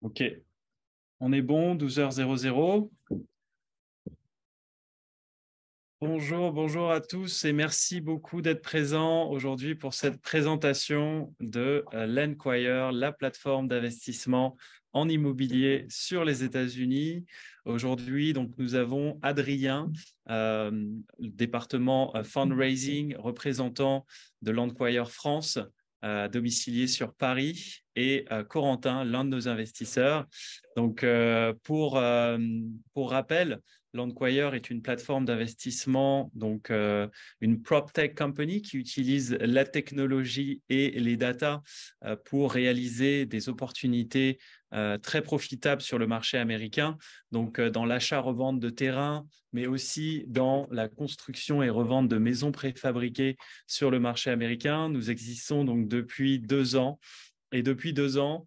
Ok, on est bon, 12h00. Bonjour à tous et merci beaucoup d'être présents aujourd'hui pour cette présentation de l'Enquire, la plateforme d'investissement en immobilier sur les États-Unis. Aujourd'hui, donc, nous avons Adrien, le département fundraising, représentant de l'Enquire France, domicilié sur Paris, et Corentin, l'un de nos investisseurs. Donc, pour rappel, Landquire est une plateforme d'investissement, donc une PropTech company qui utilise la technologie et les data pour réaliser des opportunités très profitables sur le marché américain, donc dans l'achat-revente de terrains, mais aussi dans la construction et revente de maisons préfabriquées sur le marché américain. Nous existons donc depuis 2 ans. Et depuis 2 ans,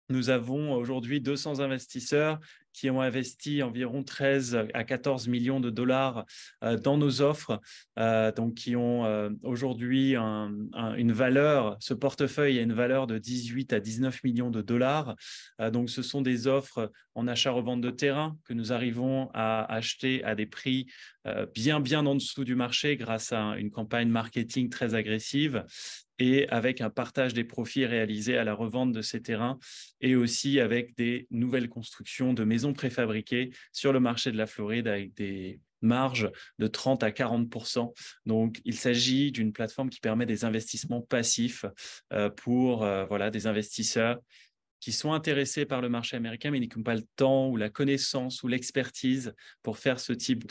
nous avons aujourd'hui 200 investisseurs qui ont investi environ 13 à 14 millions de dollars dans nos offres, donc qui ont aujourd'hui une valeur, ce portefeuille a une valeur de 18 à 19 millions de dollars. Donc, ce sont des offres en achat-revente de terrain que nous arrivons à acheter à des prix bien en dessous du marché grâce à une campagne marketing très agressive et avec un partage des profits réalisés à la revente de ces terrains et aussi avec des nouvelles constructions de maisons préfabriquées sur le marché de la Floride avec des marges de 30 à 40%. Donc, il s'agit d'une plateforme qui permet des investissements passifs pour voilà, des investisseurs qui sont intéressés par le marché américain, mais qui n'ont pas le temps ou la connaissance ou l'expertise pour faire ce type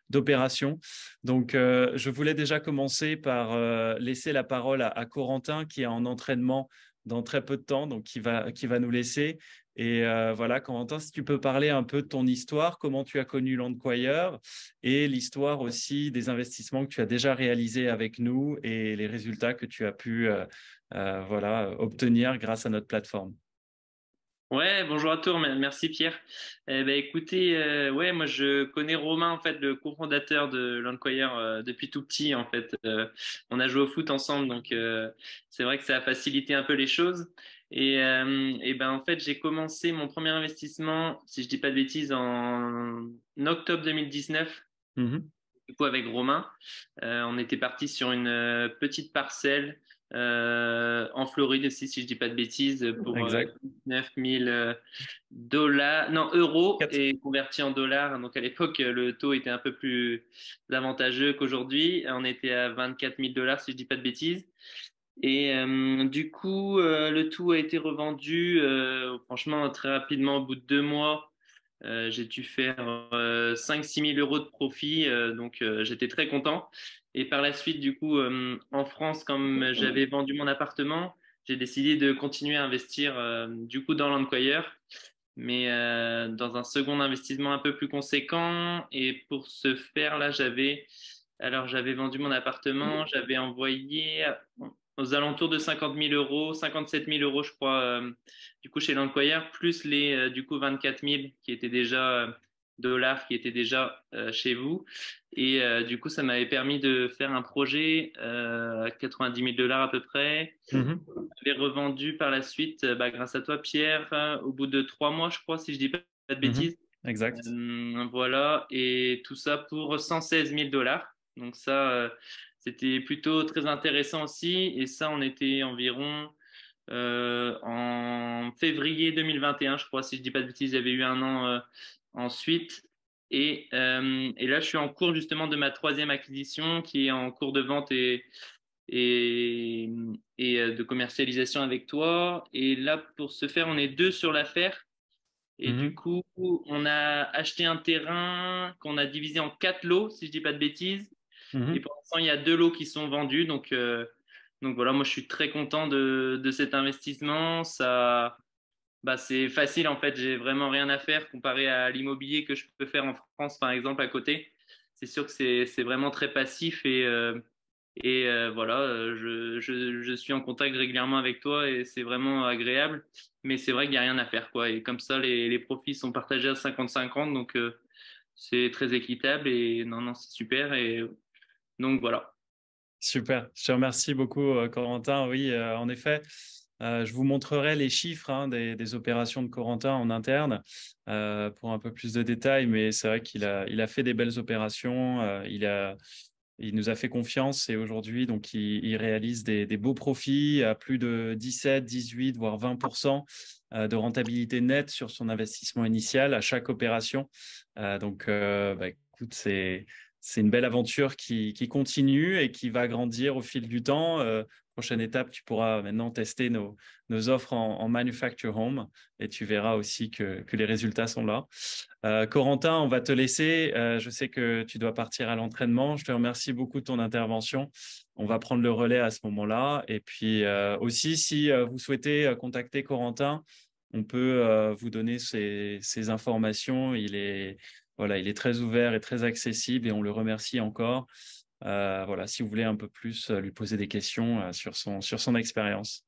d'opération. Donc, je voulais déjà commencer par laisser la parole à Corentin, qui est en entraînement dans très peu de temps, donc qui va nous laisser. Et voilà, Corentin, si tu peux parler un peu de ton histoire, comment tu as connu Landquire et l'histoire aussi des investissements que tu as déjà réalisés avec nous et les résultats que tu as pu voilà, obtenir grâce à notre plateforme. Ouais, bonjour à tous, merci Pierre. Écoutez, ouais, moi je connais Romain en fait, le cofondateur de l'Enquire depuis tout petit en fait. On a joué au foot ensemble, donc c'est vrai que ça a facilité un peu les choses. Et ben en fait j'ai commencé mon premier investissement, si je dis pas de bêtises, en octobre 2019 Mhm. du coup avec Romain. On était parti sur une petite parcelle en Floride aussi, si je dis pas de bêtises, pour Exact. 19 000 dollars, non, euros Quatre- et converti en dollars. Donc à l'époque, le taux était un peu plus avantageux qu'aujourd'hui. On était à 24 000 dollars, si je dis pas de bêtises. Et du coup, le tout a été revendu, franchement, très rapidement, au bout de 2 mois. J'ai dû faire 5-6 000 euros de profit, donc j'étais très content. Et par la suite, du coup, en France, comme j'avais vendu mon appartement, j'ai décidé de continuer à investir du coup dans l'Enquire, mais dans un second investissement un peu plus conséquent. Et pour ce faire, là, j'avais vendu mon appartement, j'avais envoyé aux alentours de 50 000 euros, 57 000 euros, je crois, du coup, chez l'Enquire, plus les, du coup, 24 000 qui étaient déjà, dollars qui étaient déjà chez vous. Et du coup, ça m'avait permis de faire un projet à 90 000 dollars à peu près. Mhm. Je l'ai revendu par la suite, grâce à toi, Pierre, au bout de 3 mois, je crois, si je dis pas de Mhm. bêtises. Exact. Voilà, et tout ça pour 116 000 dollars. Donc ça, c'était plutôt très intéressant aussi. Et ça, on était environ en février 2021, je crois, si je dis pas de bêtises. Il y avait eu un an ensuite. Et là, je suis en cours justement de ma troisième acquisition qui est en cours de vente et, et de commercialisation avec toi. Et là, pour ce faire, on est deux sur l'affaire. Et du Mhm. coup, on a acheté un terrain qu'on a divisé en 4 lots, si je dis pas de bêtises. Et Mhm. pour l'instant, il y a 2 lots qui sont vendus. Donc voilà, moi, je suis très content de cet investissement. Ça, bah, c'est facile, en fait. J'ai vraiment rien à faire comparé à l'immobilier que je peux faire en France, par exemple, à côté. C'est sûr que c'est vraiment très passif et voilà, je suis en contact régulièrement avec toi et c'est vraiment agréable. Mais c'est vrai qu'il n'y a rien à faire, quoi. Et comme ça, les profits sont partagés à 50-50, donc c'est très équitable et non, non, c'est super. Et donc voilà. Super. Je te remercie beaucoup, Corentin. Oui, en effet. Je vous montrerai les chiffres des opérations de Corentin en interne pour un peu plus de détails, mais c'est vrai qu'il a fait des belles opérations. Il nous a fait confiance et aujourd'hui, donc, il réalise des beaux profits à plus de 17, 18, voire 20% de rentabilité nette sur son investissement initial à chaque opération. Écoute, c'est une belle aventure qui continue et qui va grandir au fil du temps. Prochaine étape, tu pourras maintenant tester nos offres en Manufacture Home et tu verras aussi que les résultats sont là. Corentin, on va te laisser. Je sais que tu dois partir à l'entraînement. Je te remercie beaucoup de ton intervention. On va prendre le relais à ce moment-là. Et puis aussi, si vous souhaitez contacter Corentin, on peut vous donner ces informations. Voilà, il est très ouvert et très accessible et on le remercie encore. Voilà, si vous voulez un peu plus lui poser des questions sur son expérience.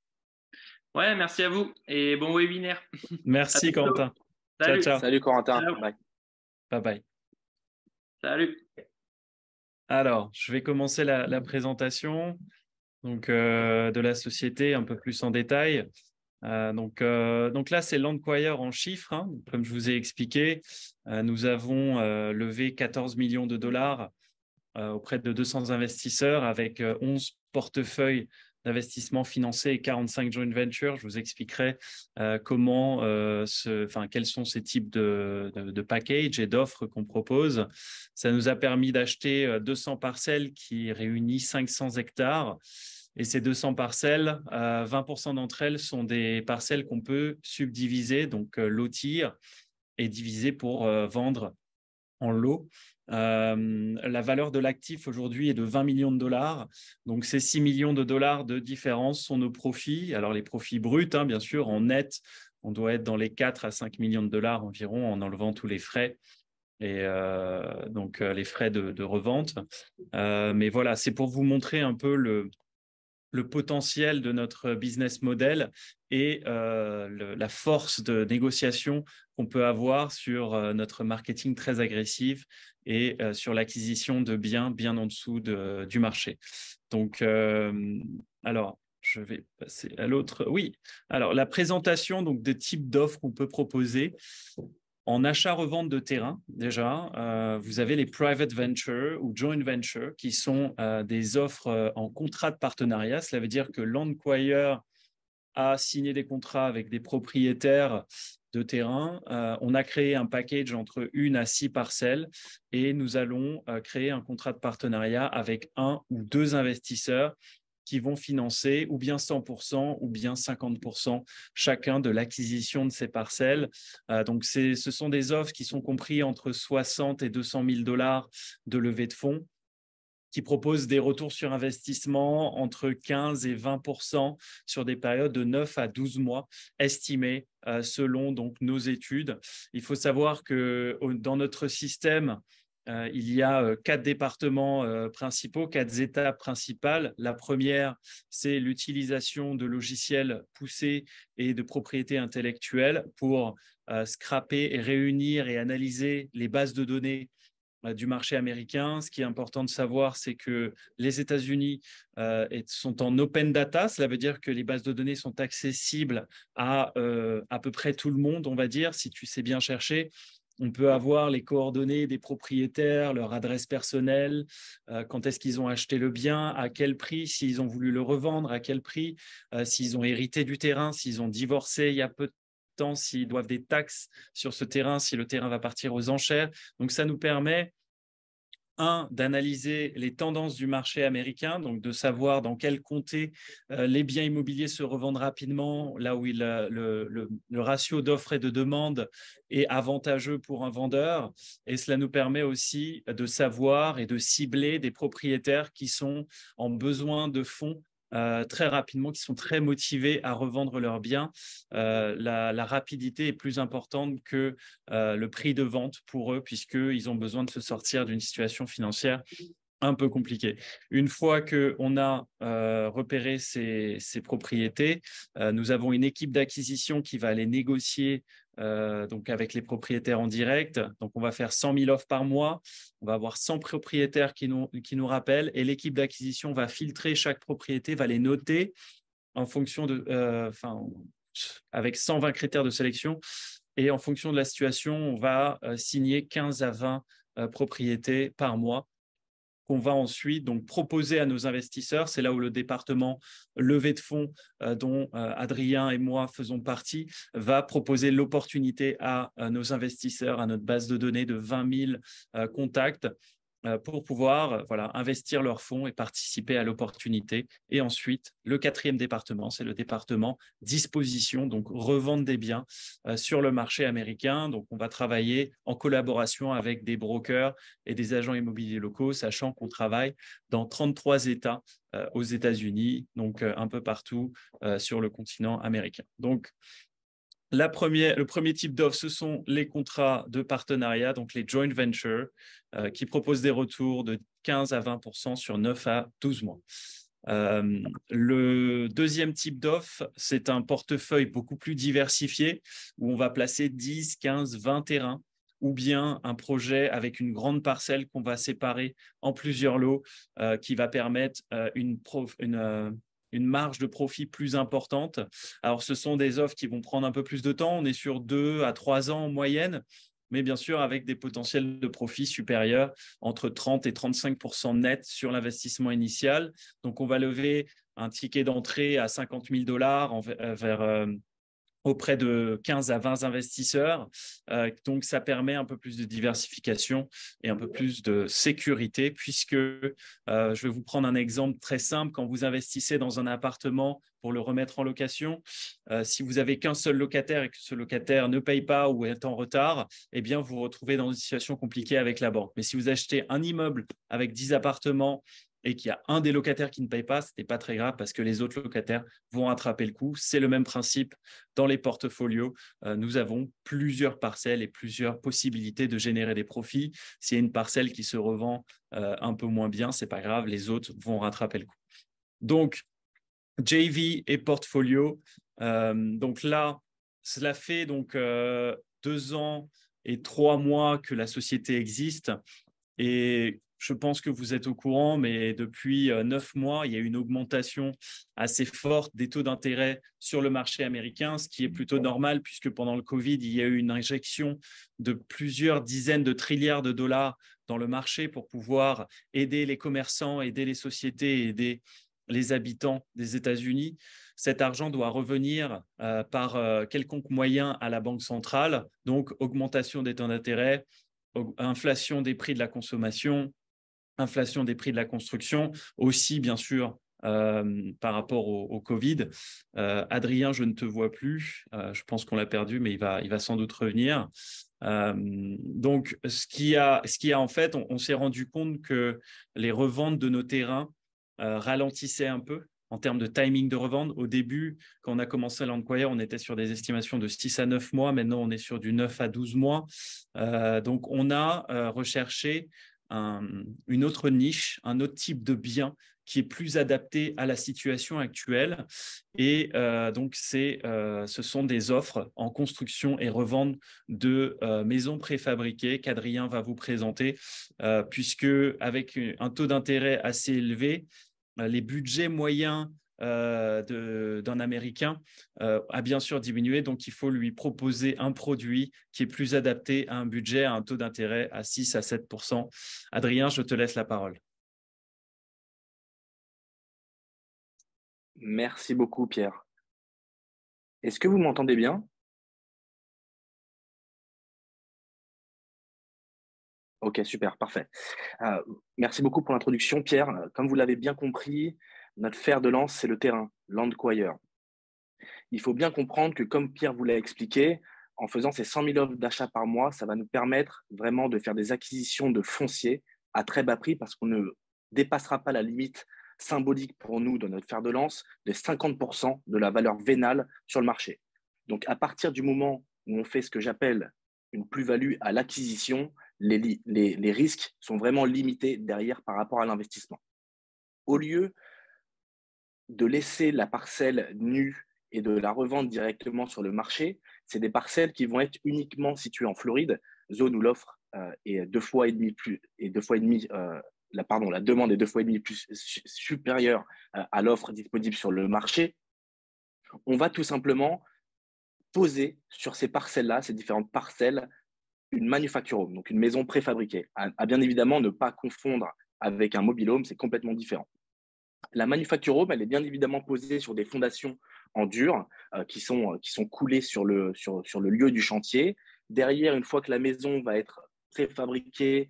Ouais, merci à vous et bon webinaire. À Merci, bientôt. Corentin. Ciao, Salut. ciao. Salut Corentin. Ciao. Bye. Bye bye. Salut. Alors, je vais commencer la présentation de la société un peu plus en détail. Donc là, c'est Landquire en chiffres. Comme je vous ai expliqué, nous avons levé 14 millions de dollars auprès de 200 investisseurs avec 11 portefeuilles d'investissement financés et 45 joint ventures. Je vous expliquerai quels sont ces types de packages et d'offres qu'on propose. Ça nous a permis d'acheter 200 parcelles qui réunissent 500 hectares. Et ces 200 parcelles, 20% d'entre elles sont des parcelles qu'on peut subdiviser, donc lotir et diviser pour vendre en lot. La valeur de l'actif aujourd'hui est de 20 millions de dollars. Donc, ces 6 millions de dollars de différence sont nos profits. Alors, les profits bruts, bien sûr, en net, on doit être dans les 4 à 5 millions de dollars environ en enlevant tous les frais et les frais de revente. Mais voilà, c'est pour vous montrer un peu le potentiel de notre business model et la force de négociation qu'on peut avoir sur notre marketing très agressif et sur l'acquisition de biens bien en dessous du marché. Donc, alors, je vais passer à l'autre. Oui, alors la présentation des types d'offres qu'on peut proposer. En achat-revente de terrain, déjà, vous avez les private ventures ou joint ventures qui sont des offres en contrat de partenariat. Cela veut dire que Landquire a signé des contrats avec des propriétaires de terrain. On a créé un package entre 1 à 6 parcelles et nous allons créer un contrat de partenariat avec 1 ou 2 investisseurs qui vont financer ou bien 100% ou bien 50% chacun de l'acquisition de ces parcelles. Ce sont des offres qui sont comprises entre 60 et 200 000 dollars de levée de fonds, qui proposent des retours sur investissement entre 15 et 20% sur des périodes de 9 à 12 mois estimées selon nos études. Il faut savoir que dans notre système, il y a 4 départements principaux, 4 étapes principales. La première, c'est l'utilisation de logiciels poussés et de propriété intellectuelle pour scraper et réunir et analyser les bases de données du marché américain. Ce qui est important de savoir, c'est que les États-Unis sont en open data. Cela veut dire que les bases de données sont accessibles à peu près tout le monde, on va dire, si tu sais bien chercher. On peut avoir les coordonnées des propriétaires, leur adresse personnelle, quand est-ce qu'ils ont acheté le bien, à quel prix, s'ils ont voulu le revendre, à quel prix, s'ils ont hérité du terrain, s'ils ont divorcé il y a peu de temps, s'ils doivent des taxes sur ce terrain, si le terrain va partir aux enchères. Donc, ça nous permet d'analyser les tendances du marché américain, donc de savoir dans quel comté les biens immobiliers se revendent rapidement, là où le ratio d'offres et de demande est avantageux pour un vendeur. Et cela nous permet aussi de savoir et de cibler des propriétaires qui sont en besoin de fonds très rapidement, qui sont très motivés à revendre leurs biens. La rapidité est plus importante que le prix de vente pour eux, puisqu'ils ont besoin de se sortir d'une situation financière un peu compliquée. Une fois qu'on a repéré ces propriétés, nous avons une équipe d'acquisition qui va aller négocier avec les propriétaires en direct. Donc, on va faire 100 000 offres par mois. On va avoir 100 propriétaires qui nous rappellent et l'équipe d'acquisition va filtrer chaque propriété, va les noter en fonction de, avec 120 critères de sélection. Et en fonction de la situation, on va signer 15 à 20 propriétés par mois qu'on va ensuite donc proposer à nos investisseurs. C'est là où le département levée de fonds, dont Adrien et moi faisons partie, va proposer l'opportunité à nos investisseurs, à notre base de données de 20 000 contacts, pour pouvoir investir leurs fonds et participer à l'opportunité. Et ensuite, le quatrième département, c'est le département disposition, donc revente des biens sur le marché américain. Donc, on va travailler en collaboration avec des brokers et des agents immobiliers locaux, sachant qu'on travaille dans 33 États aux États-Unis, donc un peu partout sur le continent américain. Donc, le premier type d'offre, ce sont les contrats de partenariat, donc les joint ventures, qui proposent des retours de 15 à 20% sur 9 à 12 mois. Le deuxième type d'offre, c'est un portefeuille beaucoup plus diversifié où on va placer 10, 15, 20 terrains, ou bien un projet avec une grande parcelle qu'on va séparer en plusieurs lots, qui va permettre une marge de profit plus importante. Alors, ce sont des offres qui vont prendre un peu plus de temps. On est sur 2 à 3 ans en moyenne, mais bien sûr avec des potentiels de profit supérieurs entre 30 et 35% net sur l'investissement initial. Donc, on va lever un ticket d'entrée à 50 000 $ auprès de 15 à 20 investisseurs. Donc, ça permet un peu plus de diversification et un peu plus de sécurité, puisque je vais vous prendre un exemple très simple. Quand vous investissez dans un appartement pour le remettre en location, si vous n'avez qu'un seul locataire et que ce locataire ne paye pas ou est en retard, eh bien, vous vous retrouvez dans une situation compliquée avec la banque. Mais si vous achetez un immeuble avec 10 appartements et qu'il y a un des locataires qui ne paye pas, ce n'est pas très grave parce que les autres locataires vont rattraper le coup. C'est le même principe dans les portfolios. Nous avons plusieurs parcelles et plusieurs possibilités de générer des profits. S'il y a une parcelle qui se revend un peu moins bien, ce n'est pas grave, les autres vont rattraper le coup. Donc, JV et portfolio. Donc là, cela fait 2 ans et 3 mois que la société existe. Et je pense que vous êtes au courant, mais depuis 9 mois, il y a eu une augmentation assez forte des taux d'intérêt sur le marché américain, ce qui est plutôt normal puisque pendant le Covid, il y a eu une injection de plusieurs dizaines de trilliards de dollars dans le marché pour pouvoir aider les commerçants, aider les sociétés, aider les habitants des États-Unis. Cet argent doit revenir par quelconque moyen à la Banque centrale, donc augmentation des taux d'intérêt, inflation des prix de la consommation, inflation des prix de la construction, aussi bien sûr par rapport au Covid. Adrien, je ne te vois plus. Je pense qu'on l'a perdu, mais il va sans doute revenir. Donc, ce qui a en fait, on s'est rendu compte que les reventes de nos terrains ralentissaient un peu en termes de timing de revente. Au début, quand on a commencé à Landquire, on était sur des estimations de 6 à 9 mois. Maintenant, on est sur du 9 à 12 mois. Donc, on a recherché une autre niche, un autre type de bien qui est plus adapté à la situation actuelle. Et donc, ce sont des offres en construction et revente de maisons préfabriquées qu'Adrien va vous présenter, puisque avec un taux d'intérêt assez élevé, les budgets moyens d'un Américain a bien sûr diminué, donc il faut lui proposer un produit qui est plus adapté à un budget, à un taux d'intérêt à 6 à 7%. Adrien, je te laisse la parole. Merci beaucoup, Pierre. Est-ce que vous m'entendez bien? Ok, super, parfait. Merci beaucoup pour l'introduction, Pierre. Comme vous l'avez bien compris, notre fer de lance, c'est le terrain, Landquire. Il faut bien comprendre que, comme Pierre vous l'a expliqué, en faisant ces 100 000 offres d'achat par mois, ça va nous permettre vraiment de faire des acquisitions de foncier à très bas prix parce qu'on ne dépassera pas la limite symbolique pour nous de notre fer de lance de 50% de la valeur vénale sur le marché. Donc, à partir du moment où on fait ce que j'appelle une plus-value à l'acquisition, les risques sont vraiment limités derrière par rapport à l'investissement. Au lieu de laisser la parcelle nue et de la revendre directement sur le marché, c'est des parcelles qui vont être uniquement situées en Floride, zone où l'offre est 2,5 fois plus et 2,5 fois la demande est 2,5 fois plus supérieure à l'offre disponible sur le marché. On va tout simplement poser sur ces parcelles-là, ces différentes parcelles, une manufacture home, donc une maison préfabriquée. À bien évidemment ne pas confondre avec un mobile home, c'est complètement différent. La manufacture home, elle est bien évidemment posée sur des fondations en dur qui sont coulées sur le lieu du chantier. Derrière, une fois que la maison va être préfabriquée,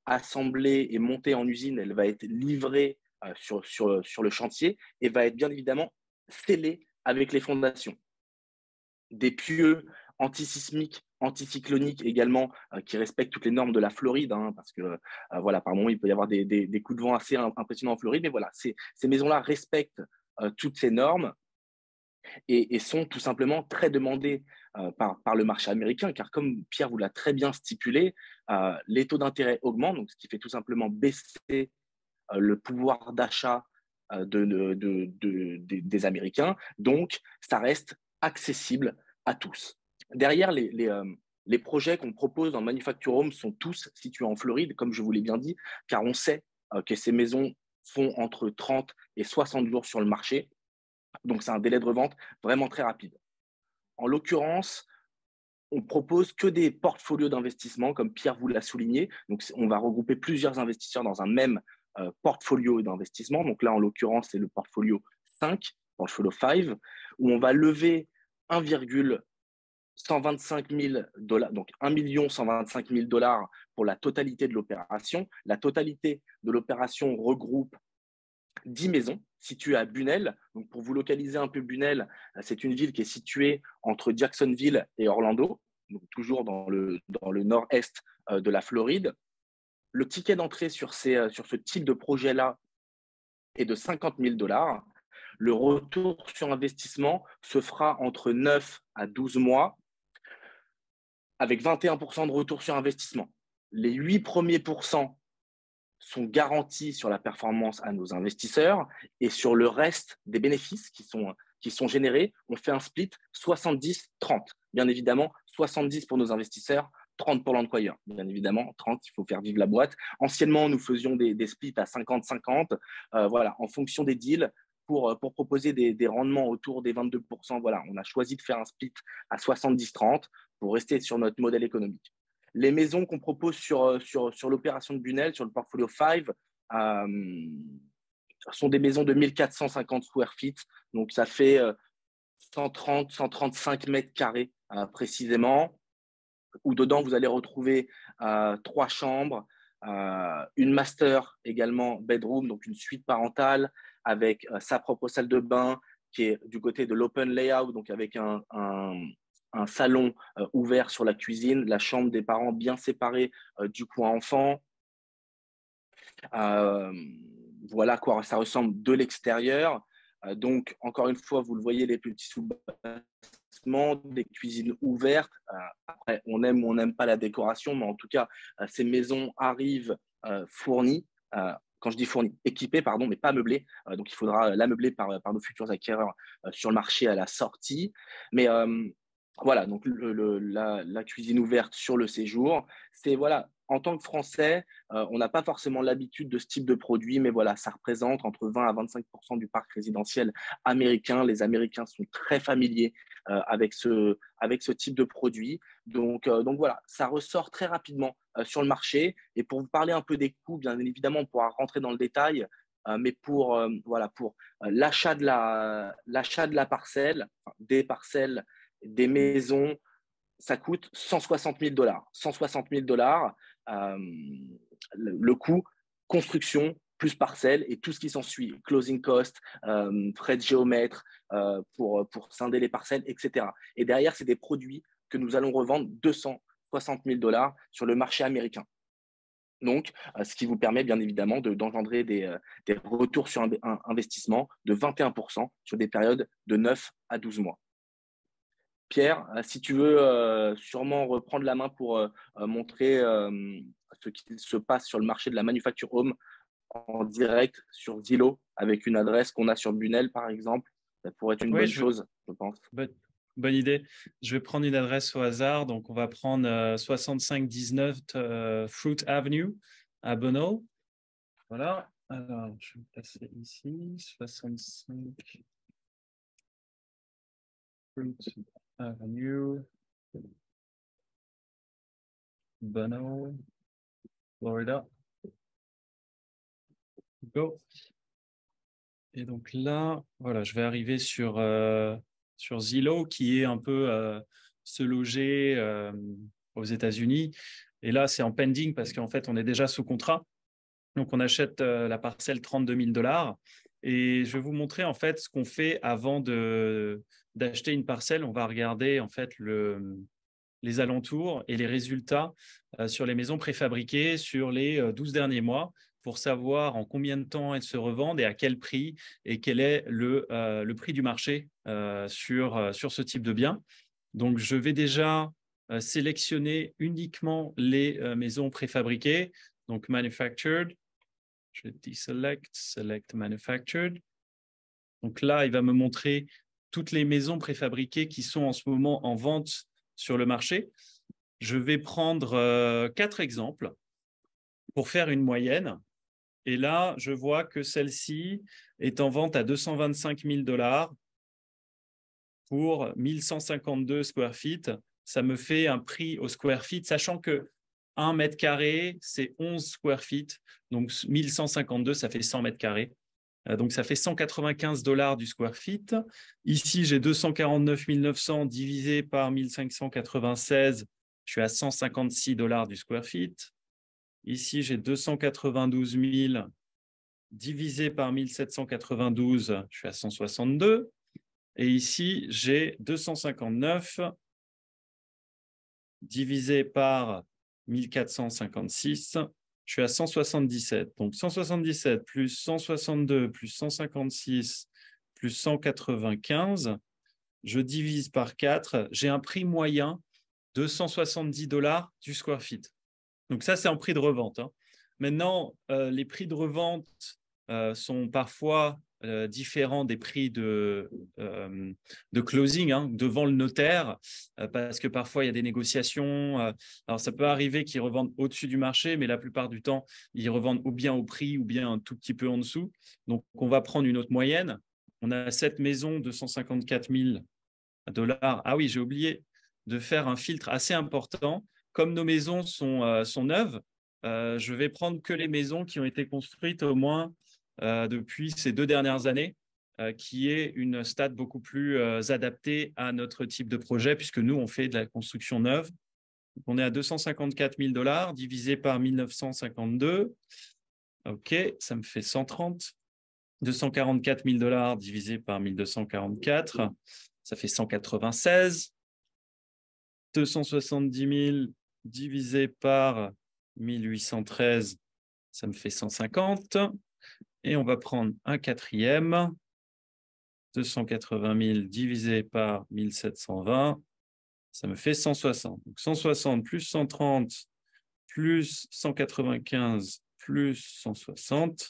assemblée et montée en usine, elle va être livrée sur le chantier et va être bien évidemment scellée avec les fondations. Des pieux antisismiques, anticycloniques également, qui respectent toutes les normes de la Floride, hein, parce que voilà, par moment, il peut y avoir des coups de vent assez impressionnants en Floride, mais voilà, ces maisons-là respectent toutes ces normes et sont tout simplement très demandées par le marché américain, car comme Pierre vous l'a très bien stipulé, les taux d'intérêt augmentent, donc ce qui fait tout simplement baisser le pouvoir d'achat des Américains. Donc, ça reste accessible à tous. Derrière, les projets qu'on propose en Manufacture Home sont tous situés en Floride, comme je vous l'ai bien dit, car on sait que ces maisons font entre 30 et 60 jours sur le marché. Donc, c'est un délai de revente vraiment très rapide. En l'occurrence, on propose que des portfolios d'investissement, comme Pierre vous l'a souligné. Donc, on va regrouper plusieurs investisseurs dans un même portfolio d'investissement. Donc là, en l'occurrence, c'est le portfolio 5, portfolio 5, où on va lever 1,125 000 dollars, donc 1 125 000 dollars pour la totalité de l'opération. La totalité de l'opération regroupe 10 maisons situées à Bunnell. Donc pour vous localiser un peu, Bunnell, c'est une ville qui est située entre Jacksonville et Orlando, donc toujours dans le nord-est de la Floride. Le ticket d'entrée sur ce type de projet-là est de 50 000 dollars. Le retour sur investissement se fera entre 9 à 12 mois avec 21% de retour sur investissement. Les 8 premiers pourcents sont garantis sur la performance à nos investisseurs et sur le reste des bénéfices qui sont générés, on fait un split 70-30. Bien évidemment, 70 pour nos investisseurs, 30 pour l'employeur. Bien évidemment, 30, il faut faire vivre la boîte. Anciennement, nous faisions des splits à 50-50, voilà, en fonction des deals. Pour proposer des rendements autour des 22%, voilà, on a choisi de faire un split à 70-30 pour rester sur notre modèle économique. Les maisons qu'on propose sur l'opération de Bunnell, sur le portfolio 5, sont des maisons de 1450 square feet. Donc, ça fait 130, 135 mètres carrés précisément, où dedans, vous allez retrouver 3 chambres, une master également bedroom, donc une suite parentale avec sa propre salle de bain qui est du côté de l'open layout, donc avec un salon ouvert sur la cuisine, la chambre des parents bien séparée du coin enfant. Voilà quoi ça ressemble de l'extérieur. Donc, encore une fois, vous le voyez, les petits sous-bassements, des cuisines ouvertes. Après, on aime ou on n'aime pas la décoration, mais en tout cas, ces maisons arrivent fournies. Quand je dis fournies, équipées, pardon, mais pas meublées. Donc, il faudra l'ameubler par nos futurs acquéreurs sur le marché à la sortie. Mais voilà, donc la cuisine ouverte sur le séjour. C'est voilà, en tant que Français, on n'a pas forcément l'habitude de ce type de produit, mais voilà, ça représente entre 20 à 25% du parc résidentiel américain. Les Américains sont très familiers avec ce type de produit. Donc voilà, ça ressort très rapidement sur le marché. Et pour vous parler un peu des coûts, bien évidemment, on pourra rentrer dans le détail. Mais pour l'achat de la parcelle, enfin, des parcelles, des maisons, ça coûte 160 000 dollars. 160 000 dollars, le coût construction plus parcelle et tout ce qui s'ensuit, closing cost, frais de géomètre pour scinder les parcelles, etc. Et derrière, c'est des produits que nous allons revendre 260 000 dollars sur le marché américain. Donc, ce qui vous permet bien évidemment d'engendrer des retours sur investissement de 21% sur des périodes de 9 à 12 mois. Pierre, si tu veux sûrement reprendre la main pour montrer ce qui se passe sur le marché de la manufacture home en direct sur Zillow avec une adresse qu'on a sur Bunnell, par exemple, ça pourrait être une bonne chose, je pense. Bonne idée. Je vais prendre une adresse au hasard. Donc, on va prendre 6519 Fruit Avenue à Bono. Voilà. Alors, je vais me placer ici. 65. Fruit Avenue, Bono, Florida. Go. Et donc là, voilà, je vais arriver sur Zillow, qui est un peu se loger aux États-Unis. Et là, c'est en pending parce qu'en fait, on est déjà sous contrat. Donc, on achète la parcelle 32 000 $. Et je vais vous montrer en fait ce qu'on fait avant d'acheter une parcelle. On va regarder en fait les alentours et les résultats sur les maisons préfabriquées sur les 12 derniers mois pour savoir en combien de temps elles se revendent et à quel prix et quel est le prix du marché sur ce type de bien. Donc, je vais déjà sélectionner uniquement les maisons préfabriquées, donc manufactured. Je vais deselect, select manufactured. Donc là, il va me montrer toutes les maisons préfabriquées qui sont en ce moment en vente sur le marché. Je vais prendre 4 exemples pour faire une moyenne. Et là, je vois que celle-ci est en vente à 225 000 $ pour 1152 square feet. Ça me fait un prix au square feet, sachant que 1 mètre carré, c'est 11 square feet. Donc, 1152, ça fait 100 mètres carrés. Donc, ça fait 195 $ du square feet. Ici, j'ai 249 900 divisé par 1596. Je suis à 156 $ du square feet. Ici, j'ai 292 000 divisé par 1792. Je suis à 162. Et ici, j'ai 259 divisé par 1456. Je suis à 177. Donc, 177 plus 162 plus 156 plus 195. Je divise par 4. J'ai un prix moyen de 170 $ du square feet. Donc, ça, c'est en prix de revente. Maintenant, les prix de revente sont parfois différents des prix de closing devant le notaire, parce que parfois, il y a des négociations. Alors, ça peut arriver qu'ils revendent au-dessus du marché, mais la plupart du temps, ils revendent ou bien au prix ou bien un tout petit peu en dessous. Donc, on va prendre une autre moyenne. On a cette maison de 154 000 $. Ah oui, j'ai oublié de faire un filtre assez important. Comme nos maisons sont neuves, je vais prendre que les maisons qui ont été construites au moins depuis ces 2 dernières années, qui est une stade beaucoup plus adaptée à notre type de projet, puisque nous, on fait de la construction neuve. Donc, on est à 254 000 $ divisé par 1952. OK, ça me fait 130. 244 000 $ divisé par 1244, ça fait 196. 270 000 divisé par 1813, ça me fait 150. Et on va prendre un quatrième. 280 000 divisé par 1720, ça me fait 160. Donc 160 plus 130 plus 195 plus 160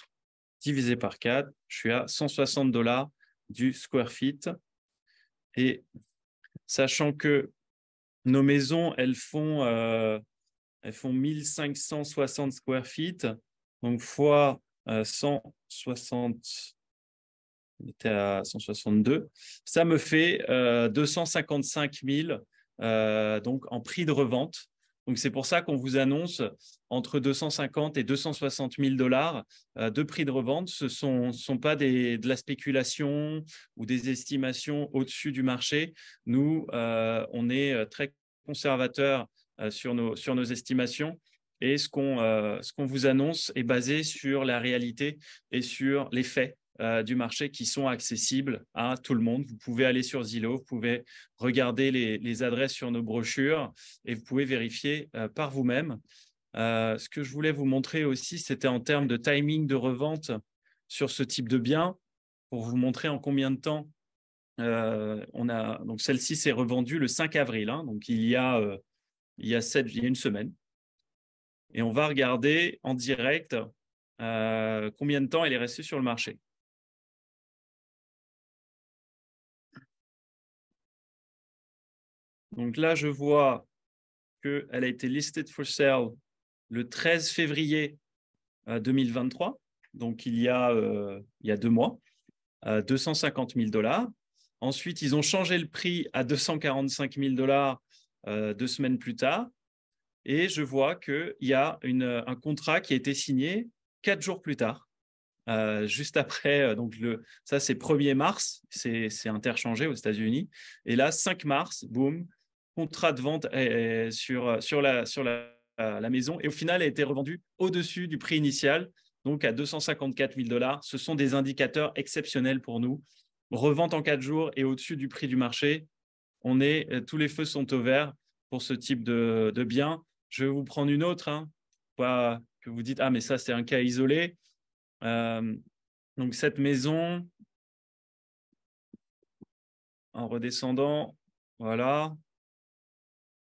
divisé par 4, je suis à 160 $ du square feet. Et sachant que nos maisons, elles font 1560 square feet, donc fois 160, on était à 162, ça me fait 255 000 donc en prix de revente. Donc, c'est pour ça qu'on vous annonce entre 250 et 260 000 $ de prix de revente. Ce ne sont pas de la spéculation ou des estimations au-dessus du marché. Nous, on est très conservateur sur nos estimations. Et ce qu'on vous annonce est basé sur la réalité et sur les faits du marché qui sont accessibles à tout le monde. Vous pouvez aller sur Zillow, vous pouvez regarder les adresses sur nos brochures et vous pouvez vérifier par vous-même. Ce que je voulais vous montrer aussi, c'était en termes de timing de revente sur ce type de bien, pour vous montrer en combien de temps donc celle-ci s'est revendue le 5 avril, donc il y a une semaine. Et on va regarder en direct combien de temps elle est restée sur le marché. Donc là, je vois qu'elle a été listed for sale le 13 février 2023, donc il y a 2 mois, 250 000 $. Ensuite, ils ont changé le prix à 245 000 $ 2 semaines plus tard. Et je vois qu'il y a un contrat qui a été signé 4 jours plus tard. Juste après, donc ça c'est 1er mars, c'est interchangé aux États-Unis. Et là, 5 mars, boum, contrat de vente sur la maison. Et au final, elle a été revendue au-dessus du prix initial, donc à 254 000 $. Ce sont des indicateurs exceptionnels pour nous. Revente en 4 jours et au-dessus du prix du marché. Tous les feux sont au vert pour ce type de bien. Je vais vous prendre une autre, hein, pas que vous dites, ah, mais ça, c'est un cas isolé. Donc, cette maison, en redescendant, voilà.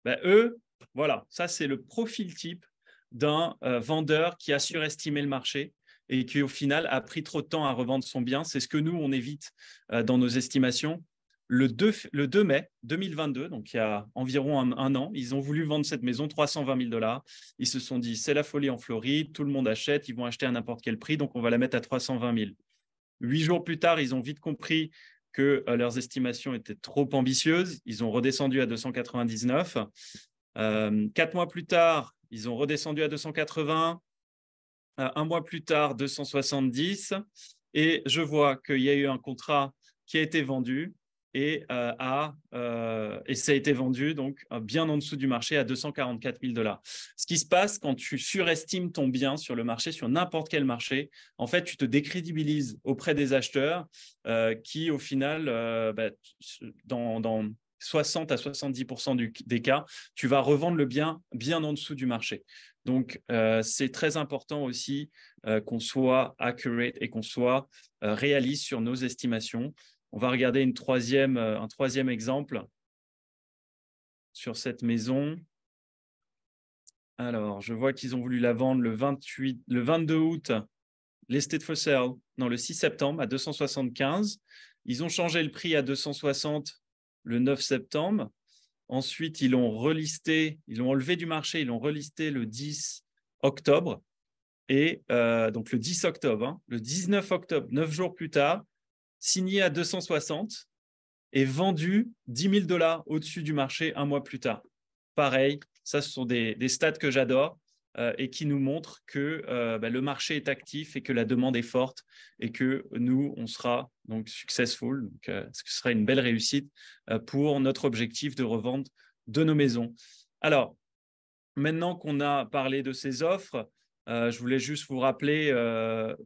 Ben, eux, voilà, ça, c'est le profil type d'un vendeur qui a surestimé le marché et qui, au final, a pris trop de temps à revendre son bien. C'est ce que nous, on évite dans nos estimations. Le 2 mai 2022, donc il y a environ un an, ils ont voulu vendre cette maison 320 000 $. Ils se sont dit, c'est la folie en Floride, tout le monde achète, ils vont acheter à n'importe quel prix, donc on va la mettre à 320 000. 8 jours plus tard, ils ont vite compris que leurs estimations étaient trop ambitieuses. Ils ont redescendu à 299. 4 mois plus tard, ils ont redescendu à 280. Un mois plus tard, 270. Et je vois qu'il y a eu un contrat qui a été vendu et ça a été vendu donc bien en dessous du marché à 244 000 $. Ce qui se passe quand tu surestimes ton bien sur le marché, sur n'importe quel marché, en fait, tu te décrédibilises auprès des acheteurs qui, au final, dans 60 à 70% des cas, tu vas revendre le bien en dessous du marché. Donc, c'est très important aussi qu'on soit accurate et qu'on soit réaliste sur nos estimations. On va regarder un troisième exemple sur cette maison. Alors, je vois qu'ils ont voulu la vendre le 22 août, listed for sale, non, le 6 septembre à 275. Ils ont changé le prix à 260 le 9 septembre. Ensuite, ils l'ont relisté, ils l'ont enlevé du marché, ils l'ont relisté le 10 octobre. Et donc, le 10 octobre, hein, le 19 octobre, 9 jours plus tard, signé à 260 et vendu 10 000 $ au-dessus du marché un mois plus tard. Pareil, ça, ce sont des stats que j'adore et qui nous montrent que le marché est actif et que la demande est forte et que nous, on sera donc successful. Donc, ce sera une belle réussite pour notre objectif de revente de nos maisons. Alors, maintenant qu'on a parlé de ces offres, je voulais juste vous rappeler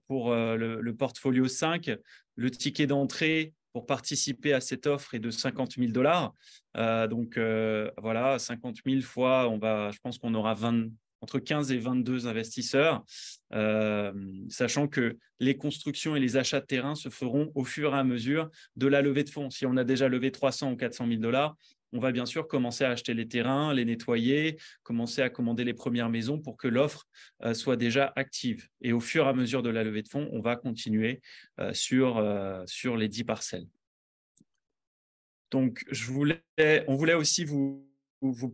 pour le portfolio 5, le ticket d'entrée pour participer à cette offre est de 50 000 $. Donc, voilà, 50 000 fois, je pense qu'on aura entre 15 et 22 investisseurs, sachant que les constructions et les achats de terrain se feront au fur et à mesure de la levée de fonds. Si on a déjà levé 300 ou 400 000 $, on va bien sûr commencer à acheter les terrains, les nettoyer, commencer à commander les premières maisons pour que l'offre soit déjà active. Et au fur et à mesure de la levée de fonds, on va continuer sur les 10 parcelles. Donc, on voulait aussi vous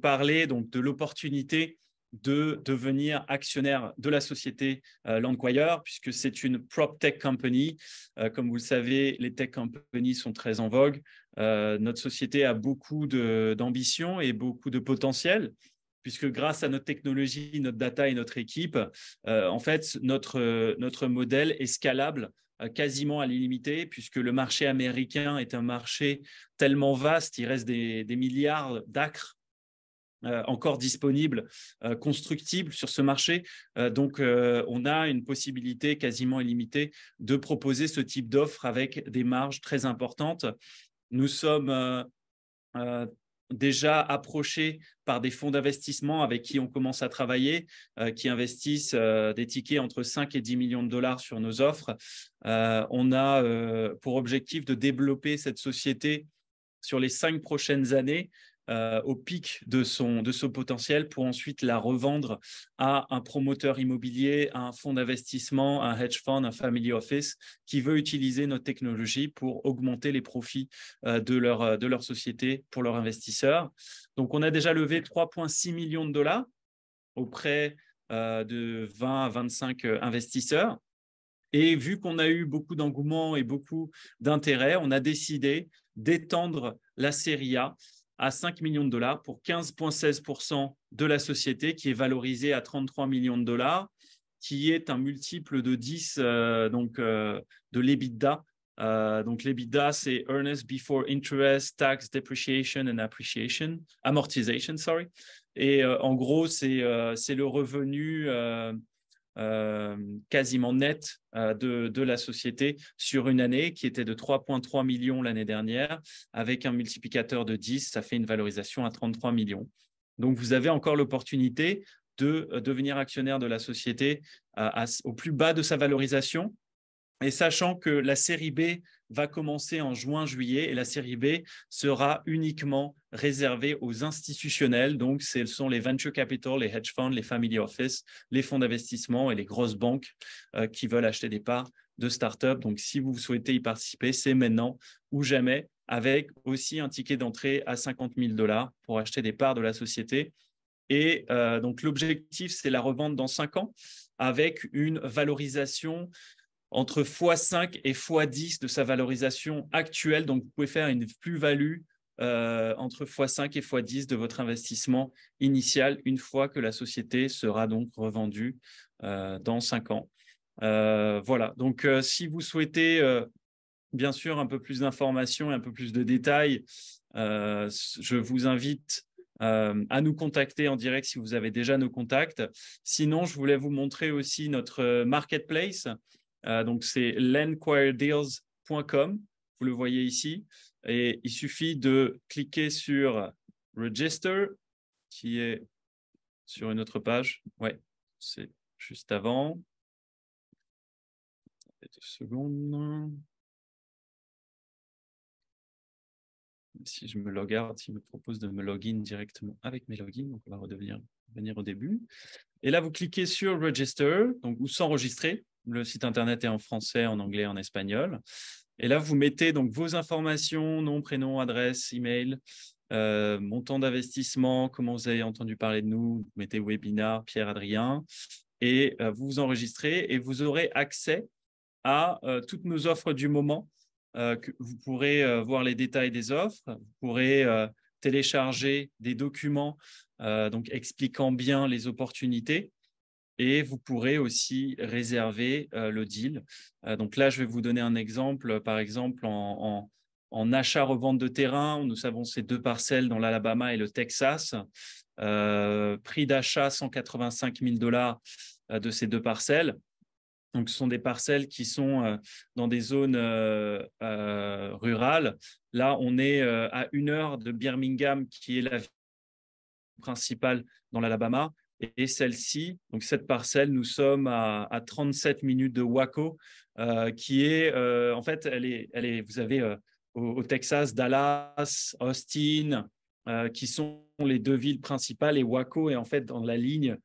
parler donc, de l'opportunité de devenir actionnaire de la société Landquire, puisque c'est une prop tech company. Comme vous le savez, les tech companies sont très en vogue. Notre société a beaucoup d'ambition et beaucoup de potentiel, puisque grâce à notre technologie, notre data et notre équipe, en fait, notre modèle est scalable quasiment à l'illimité, puisque le marché américain est un marché tellement vaste, il reste des milliards d'acres encore disponibles, constructibles sur ce marché. Donc, on a une possibilité quasiment illimitée de proposer ce type d'offre avec des marges très importantes. Nous sommes déjà approchés par des fonds d'investissement avec qui on commence à travailler, qui investissent des tickets entre 5 et 10 millions de dollars sur nos offres. On a pour objectif de développer cette société sur les 5 prochaines années au pic de son potentiel pour ensuite la revendre à un promoteur immobilier, à un fonds d'investissement, un hedge fund, un family office qui veut utiliser notre technologie pour augmenter les profits de leur société pour leurs investisseurs. Donc, on a déjà levé 3,6 millions de dollars auprès de 20 à 25 investisseurs. Et vu qu'on a eu beaucoup d'engouement et beaucoup d'intérêt, on a décidé d'étendre la série A à 5 millions de dollars pour 15,16% de la société qui est valorisée à 33 millions de dollars, qui est un multiple de 10 de l'EBITDA. Donc l'EBITDA, c'est Earnest Before Interest, Tax, Depreciation and Amortization, sorry. Et en gros, c'est le revenu quasiment net de la société sur une année qui était de 3,3 millions l'année dernière. Avec un multiplicateur de 10, ça fait une valorisation à 33 millions. Donc, vous avez encore l'opportunité de devenir actionnaire de la société au plus bas de sa valorisation. Et sachant que la série B va commencer en juin-juillet et la série B sera uniquement réservée aux institutionnels. Donc, ce sont les venture capital, les hedge funds, les family office, les fonds d'investissement et les grosses banques qui veulent acheter des parts de start-up. Donc, si vous souhaitez y participer, c'est maintenant ou jamais, avec aussi un ticket d'entrée à 50 000 $ pour acheter des parts de la société. Et donc, l'objectif, c'est la revente dans 5 ans avec une valorisation entre x5 et x10 de sa valorisation actuelle. Donc, vous pouvez faire une plus-value entre x5 et x10 de votre investissement initial une fois que la société sera donc revendue dans 5 ans. Voilà. Donc, si vous souhaitez, bien sûr, un peu plus d'informations et un peu plus de détails, je vous invite à nous contacter en direct si vous avez déjà nos contacts. Sinon, je voulais vous montrer aussi notre marketplace. Donc, c'est landquiredeals.com. Vous le voyez ici. Et il suffit de cliquer sur Register, qui est sur une autre page. Ouais, c'est juste avant. 2 secondes. Si je me log out, il me propose de me login directement avec mes logins. Donc, on va revenir au début. Et là, vous cliquez sur Register, donc, ou s'enregistrer. Le site internet est en français, en anglais, en espagnol. Et là, vous mettez donc vos informations, nom, prénom, adresse, email, montant d'investissement, comment vous avez entendu parler de nous. Vous mettez webinar, Pierre Adrien, et vous vous enregistrez et vous aurez accès à toutes nos offres du moment. Vous pourrez voir les détails des offres, vous pourrez télécharger des documents donc expliquant bien les opportunités. Et vous pourrez aussi réserver le deal. Donc là, je vais vous donner un exemple. Par exemple, en achat-revente de terrain, nous savons ces 2 parcelles dans l'Alabama et le Texas. Prix d'achat 185 000 $ de ces 2 parcelles. Donc, ce sont des parcelles qui sont dans des zones rurales. Là, on est à 1 heure de Birmingham, qui est la ville principale dans l'Alabama. Et celle-ci, donc cette parcelle, nous sommes à 37 minutes de Waco, qui est, en fait, vous avez au Texas, Dallas, Austin, qui sont les 2 villes principales, et Waco est en fait dans la ligne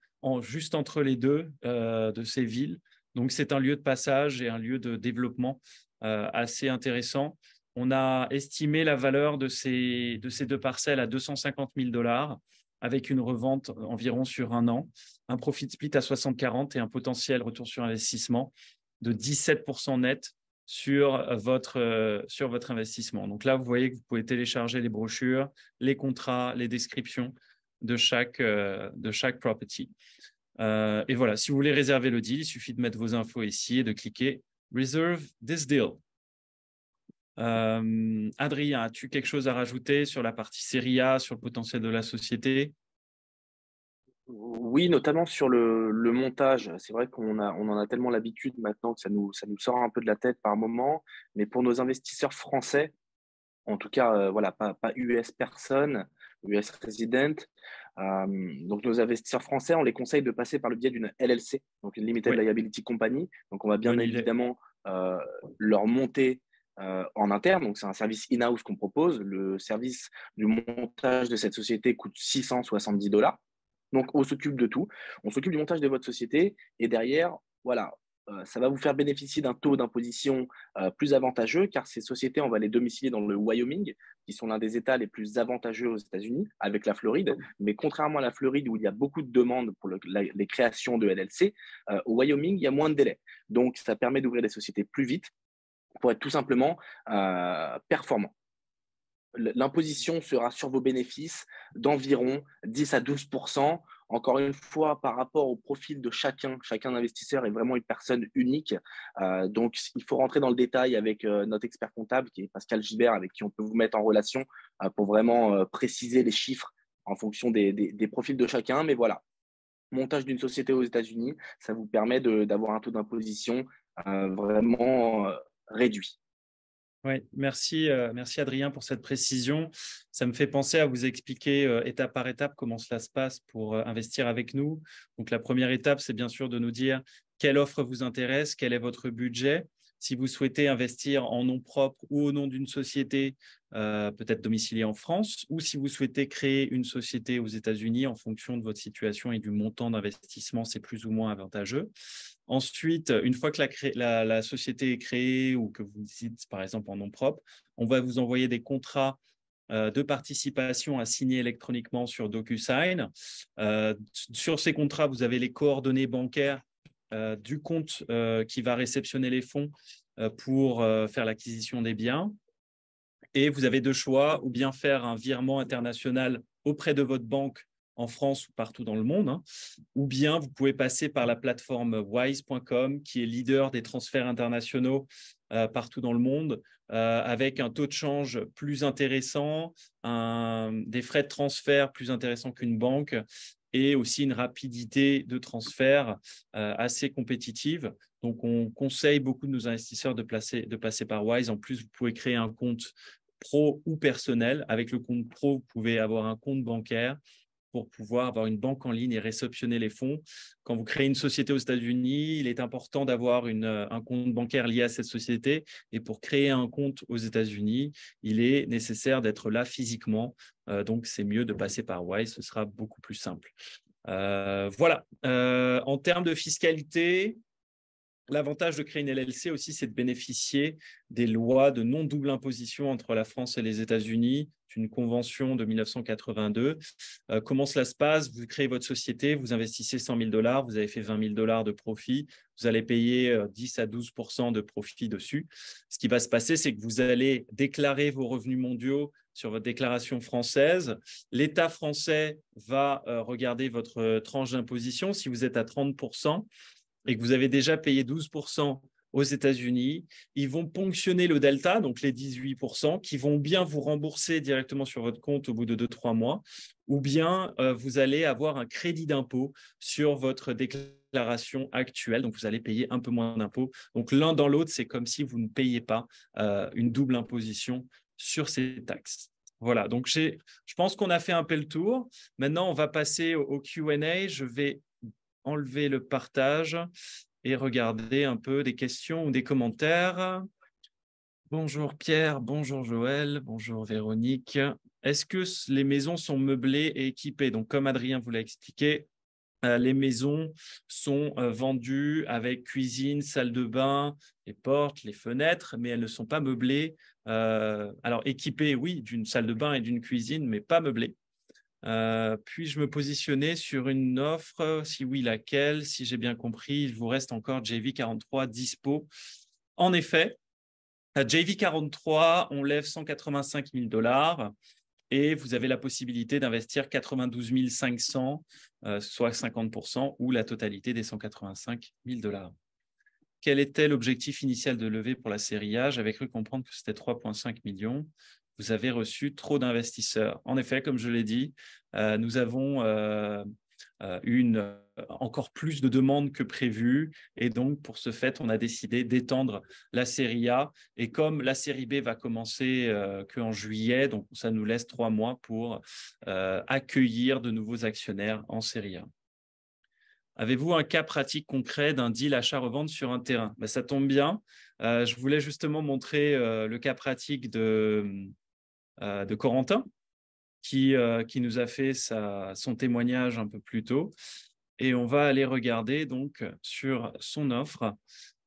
juste entre les deux de ces villes. Donc, c'est un lieu de passage et un lieu de développement assez intéressant. On a estimé la valeur de ces 2 parcelles à 250 000 $ avec une revente environ sur 1 an, un profit split à 60-40 et un potentiel retour sur investissement de 17% net sur votre investissement. Donc là, vous voyez que vous pouvez télécharger les brochures, les contrats, les descriptions de chaque property. Et voilà, si vous voulez réserver le deal, il suffit de mettre vos infos ici et de cliquer « Reserve this deal ». Adrien, as-tu quelque chose à rajouter sur la partie série A, sur le potentiel de la société? Oui, notamment sur le montage. C'est vrai on en a tellement l'habitude maintenant que ça nous sort un peu de la tête par moment. Mais pour nos investisseurs français, en tout cas, voilà, pas US personne, US resident. Donc, nos investisseurs français, on les conseille de passer par le biais d'une LLC, donc une Limited Oui. Liability Company. Donc, on va bien Bonne idée. évidemment leur monter en interne. Donc, c'est un service in-house qu'on propose. Le service du montage de cette société coûte 670 $. Donc, on s'occupe de tout. On s'occupe du montage de votre société et derrière, voilà, ça va vous faire bénéficier d'un taux d'imposition plus avantageux, car ces sociétés, on va les domicilier dans le Wyoming, qui sont l'un des États les plus avantageux aux États-Unis, avec la Floride. Mais contrairement à la Floride, où il y a beaucoup de demandes pour les créations de LLC, au Wyoming, il y a moins de délais. Donc, ça permet d'ouvrir des sociétés plus vite pour être tout simplement performant. L'imposition sera sur vos bénéfices d'environ 10 à 12%. Encore une fois, par rapport au profil de chacun investisseur est vraiment une personne unique. Donc, il faut rentrer dans le détail avec notre expert comptable, qui est Pascal Gibert, avec qui on peut vous mettre en relation pour vraiment préciser les chiffres en fonction des profils de chacun. Mais voilà, montage d'une société aux États-Unis, ça vous permet d'avoir un taux d'imposition vraiment réduit. Oui, merci, merci Adrien pour cette précision. Ça me fait penser à vous expliquer étape par étape comment cela se passe pour investir avec nous. Donc, la première étape, c'est bien sûr de nous dire quelle offre vous intéresse, quel est votre budget. Si vous souhaitez investir en nom propre ou au nom d'une société, peut-être domiciliée en France, ou si vous souhaitez créer une société aux États-Unis en fonction de votre situation et du montant d'investissement, c'est plus ou moins avantageux. Ensuite, une fois que la société est créée ou que vous dites, par exemple, en nom propre, on va vous envoyer des contrats de participation à signer électroniquement sur DocuSign. Sur ces contrats, vous avez les coordonnées bancaires du compte qui va réceptionner les fonds pour faire l'acquisition des biens. Et vous avez deux choix, ou bien faire un virement international auprès de votre banque en France ou partout dans le monde, hein, ou bien vous pouvez passer par la plateforme wise.com qui est leader des transferts internationaux partout dans le monde, avec un taux de change plus intéressant, des frais de transfert plus intéressants qu'une banque et aussi une rapidité de transfert assez compétitive. Donc, on conseille beaucoup de nos investisseurs de passer par Wise. En plus, vous pouvez créer un compte pro ou personnel. Avec le compte pro, vous pouvez avoir un compte bancaire pour pouvoir avoir une banque en ligne et réceptionner les fonds. Quand vous créez une société aux États-Unis, il est important d'avoir un compte bancaire lié à cette société. Et pour créer un compte aux États-Unis, il est nécessaire d'être là physiquement. Donc, c'est mieux de passer par Wise. Ce sera beaucoup plus simple. Voilà. En termes de fiscalité, l'avantage de créer une LLC aussi, c'est de bénéficier des lois de non-double imposition entre la France et les États-Unis. C'est une convention de 1982. Comment cela se passe? Vous créez votre société, vous investissez 100 000 $, vous avez fait 20 000 $ de profit, vous allez payer 10 à 12% de profit dessus. Ce qui va se passer, c'est que vous allez déclarer vos revenus mondiaux sur votre déclaration française. L'État français va regarder votre tranche d'imposition. Si vous êtes à 30%, et que vous avez déjà payé 12% aux États-Unis, ils vont ponctionner le delta, donc les 18%, qui vont bien vous rembourser directement sur votre compte au bout de 2-3 mois, ou bien vous allez avoir un crédit d'impôt sur votre déclaration actuelle, donc vous allez payer un peu moins d'impôts. Donc l'un dans l'autre, c'est comme si vous ne payez pas une double imposition sur ces taxes. Voilà, donc je pense qu'on a fait un peu le tour. Maintenant, on va passer au Q&A. Je vais enlever le partage et regarder un peu des questions ou des commentaires. Bonjour Pierre, bonjour Joël, bonjour Véronique. Est-ce que les maisons sont meublées et équipées? Donc, comme Adrien vous l'a expliqué, les maisons sont vendues avec cuisine, salle de bain, les portes, les fenêtres, mais elles ne sont pas meublées. Alors, équipées, oui, d'une salle de bain et d'une cuisine, mais pas meublées. Puis-je me positionner sur une offre? Si oui, laquelle? Si j'ai bien compris, il vous reste encore JV43 dispo. En effet, à JV43, on lève 185 000 $ et vous avez la possibilité d'investir 92 500, soit 50% ou la totalité des 185 000 $. Quel était l'objectif initial de levée pour la série A? J'avais cru comprendre que c'était 3,5 millions. Vous avez reçu trop d'investisseurs. En effet, comme je l'ai dit, nous avons encore plus de demandes que prévu. Et donc, pour ce fait, on a décidé d'étendre la série A. Et comme la série B va commencer qu'en juillet, donc ça nous laisse 3 mois pour accueillir de nouveaux actionnaires en série A. Avez-vous un cas pratique concret d'un deal achat-revente sur un terrain? Ça tombe bien. Je voulais justement montrer le cas pratique de Corentin, qui nous a fait son témoignage un peu plus tôt. et on va aller regarder donc sur son offre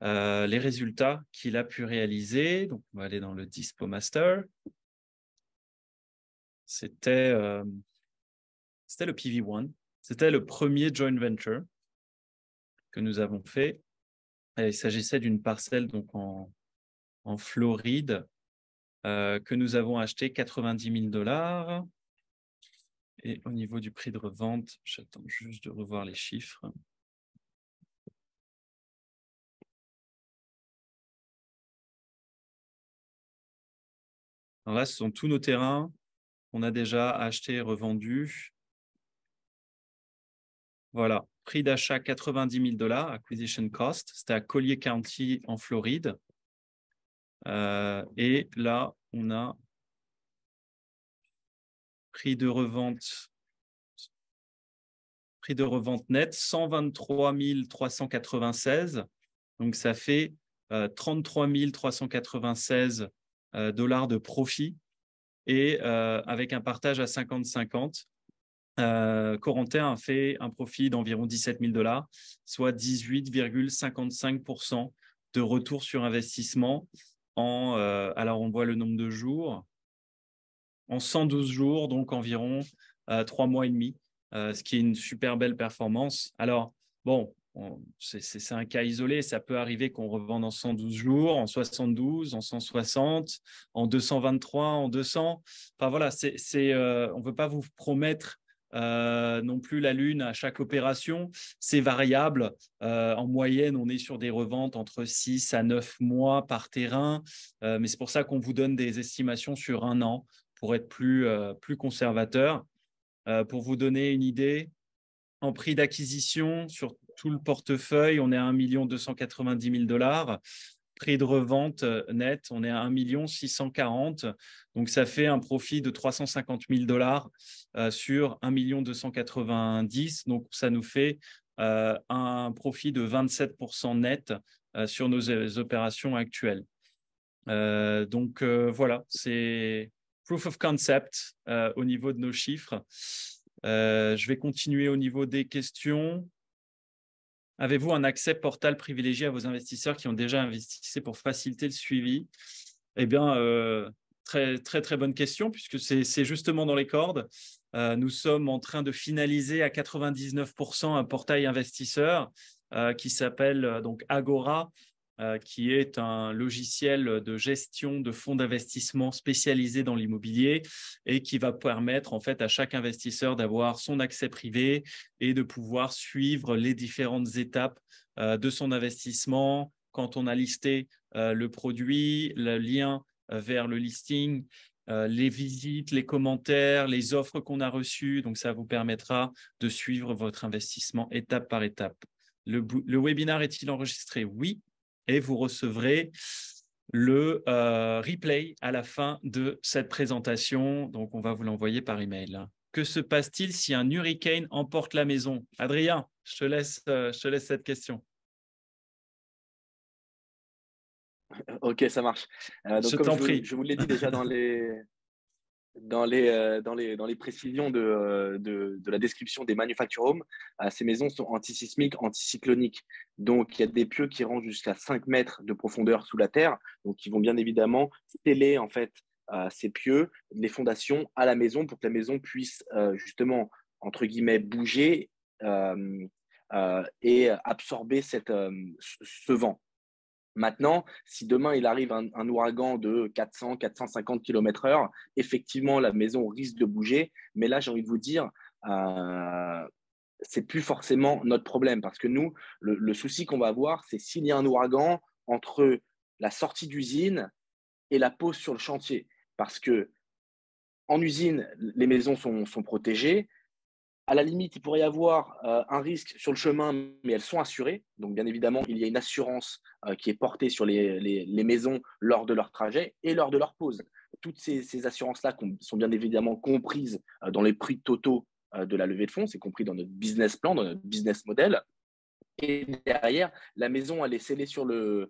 les résultats qu'il a pu réaliser. Donc, on va aller dans le Dispo Master. C'était le PV1. C'était le premier joint venture que nous avons fait. Et il s'agissait d'une parcelle donc en Floride que nous avons acheté 90 000 $. Et au niveau du prix de revente, j'attends juste de revoir les chiffres. Alors là, ce sont tous nos terrains qu'on a déjà achetés et revendus. Voilà, prix d'achat 90 000 $, acquisition cost. C'était à Collier County en Floride. Et là, on a prix de revente net 123 396. Donc, ça fait 33 396 $ de profit et avec un partage à 50-50. Corentin a fait un profit d'environ 17 000 $, soit 18,55% de retour sur investissement alors on voit le nombre de jours, en 112 jours, donc environ 3 mois et demi, ce qui est une super belle performance. Alors, bon, c'est un cas isolé, ça peut arriver qu'on revende en 112 jours, en 72, en 160, en 223, en 200. Enfin voilà, on ne veut pas vous promettre non plus la lune à chaque opération. C'est variable. En moyenne, on est sur des reventes entre 6 à 9 mois par terrain, mais c'est pour ça qu'on vous donne des estimations sur un an pour être plus conservateur. Pour vous donner une idée, en prix d'acquisition sur tout le portefeuille, on est à 1 290 000 $. Prix de revente net, on est à 1 640 000. Donc, ça fait un profit de 350 000 $ sur 1 290 000. Donc, ça nous fait un profit de 27% net sur nos opérations actuelles. Donc, voilà, c'est proof of concept au niveau de nos chiffres. Je vais continuer au niveau des questions. Avez-vous un accès portal privilégié à vos investisseurs qui ont déjà investi pour faciliter le suivi? Eh bien, très, très, très bonne question, puisque c'est justement dans les cordes. Nous sommes en train de finaliser à 99% un portail investisseur qui s'appelle donc Agora, qui est un logiciel de gestion de fonds d'investissement spécialisé dans l'immobilier et qui va permettre en fait à chaque investisseur d'avoir son accès privé et de pouvoir suivre les différentes étapes de son investissement quand on a listé le produit, le lien vers le listing, les visites, les commentaires, les offres qu'on a reçues. Donc, ça vous permettra de suivre votre investissement étape par étape. Le webinaire est-il enregistré? Oui. Et vous recevrez le replay à la fin de cette présentation. Donc, on va vous l'envoyer par email. Que se passe-t-il si un hurricane emporte la maison? Adrien, je te laisse cette question. Ok, ça marche. Donc, Je comme t'en prie. je vous l'ai dit déjà dans les précisions de la description des manufacture homes, ces maisons sont antisismiques, anticycloniques. Donc, il y a des pieux qui rentrent jusqu'à 5 mètres de profondeur sous la terre, donc ils vont bien évidemment sceller en fait ces pieux, les fondations à la maison pour que la maison puisse justement, entre guillemets, bouger et absorber ce vent. Maintenant, si demain il arrive un ouragan de 400-450 km/h, effectivement, la maison risque de bouger. Mais là, j'ai envie de vous dire, c'est plus forcément notre problème parce que nous, le souci qu'on va avoir, c'est s'il y a un ouragan entre la sortie d'usine et la pose sur le chantier. Parce que en usine, les maisons sont protégées. À la limite, il pourrait y avoir un risque sur le chemin, mais elles sont assurées. Donc, bien évidemment, il y a une assurance qui est portée sur les maisons lors de leur trajet et lors de leur pause. Toutes ces assurances-là sont bien évidemment comprises dans les prix totaux de la levée de fonds. C'est compris dans notre business plan, dans notre business model. Et derrière, la maison, elle est scellée sur les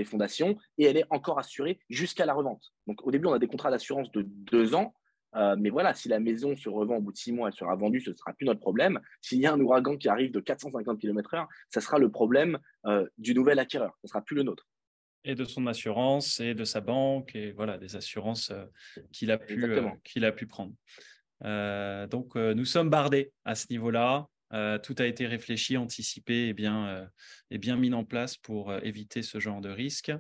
fondations et elle est encore assurée jusqu'à la revente. Donc, au début, on a des contrats d'assurance de 2 ans. Mais voilà, si la maison se revend au bout de 6 mois, elle sera vendue, ce ne sera plus notre problème. S'il y a un ouragan qui arrive de 450 km/h, ça sera le problème du nouvel acquéreur, ce ne sera plus le nôtre. Et de son assurance et de sa banque et voilà, des assurances Exactement. qu'il a pu prendre. Donc, nous sommes bardés à ce niveau-là. Tout a été réfléchi, anticipé et bien mis en place pour éviter ce genre de risque.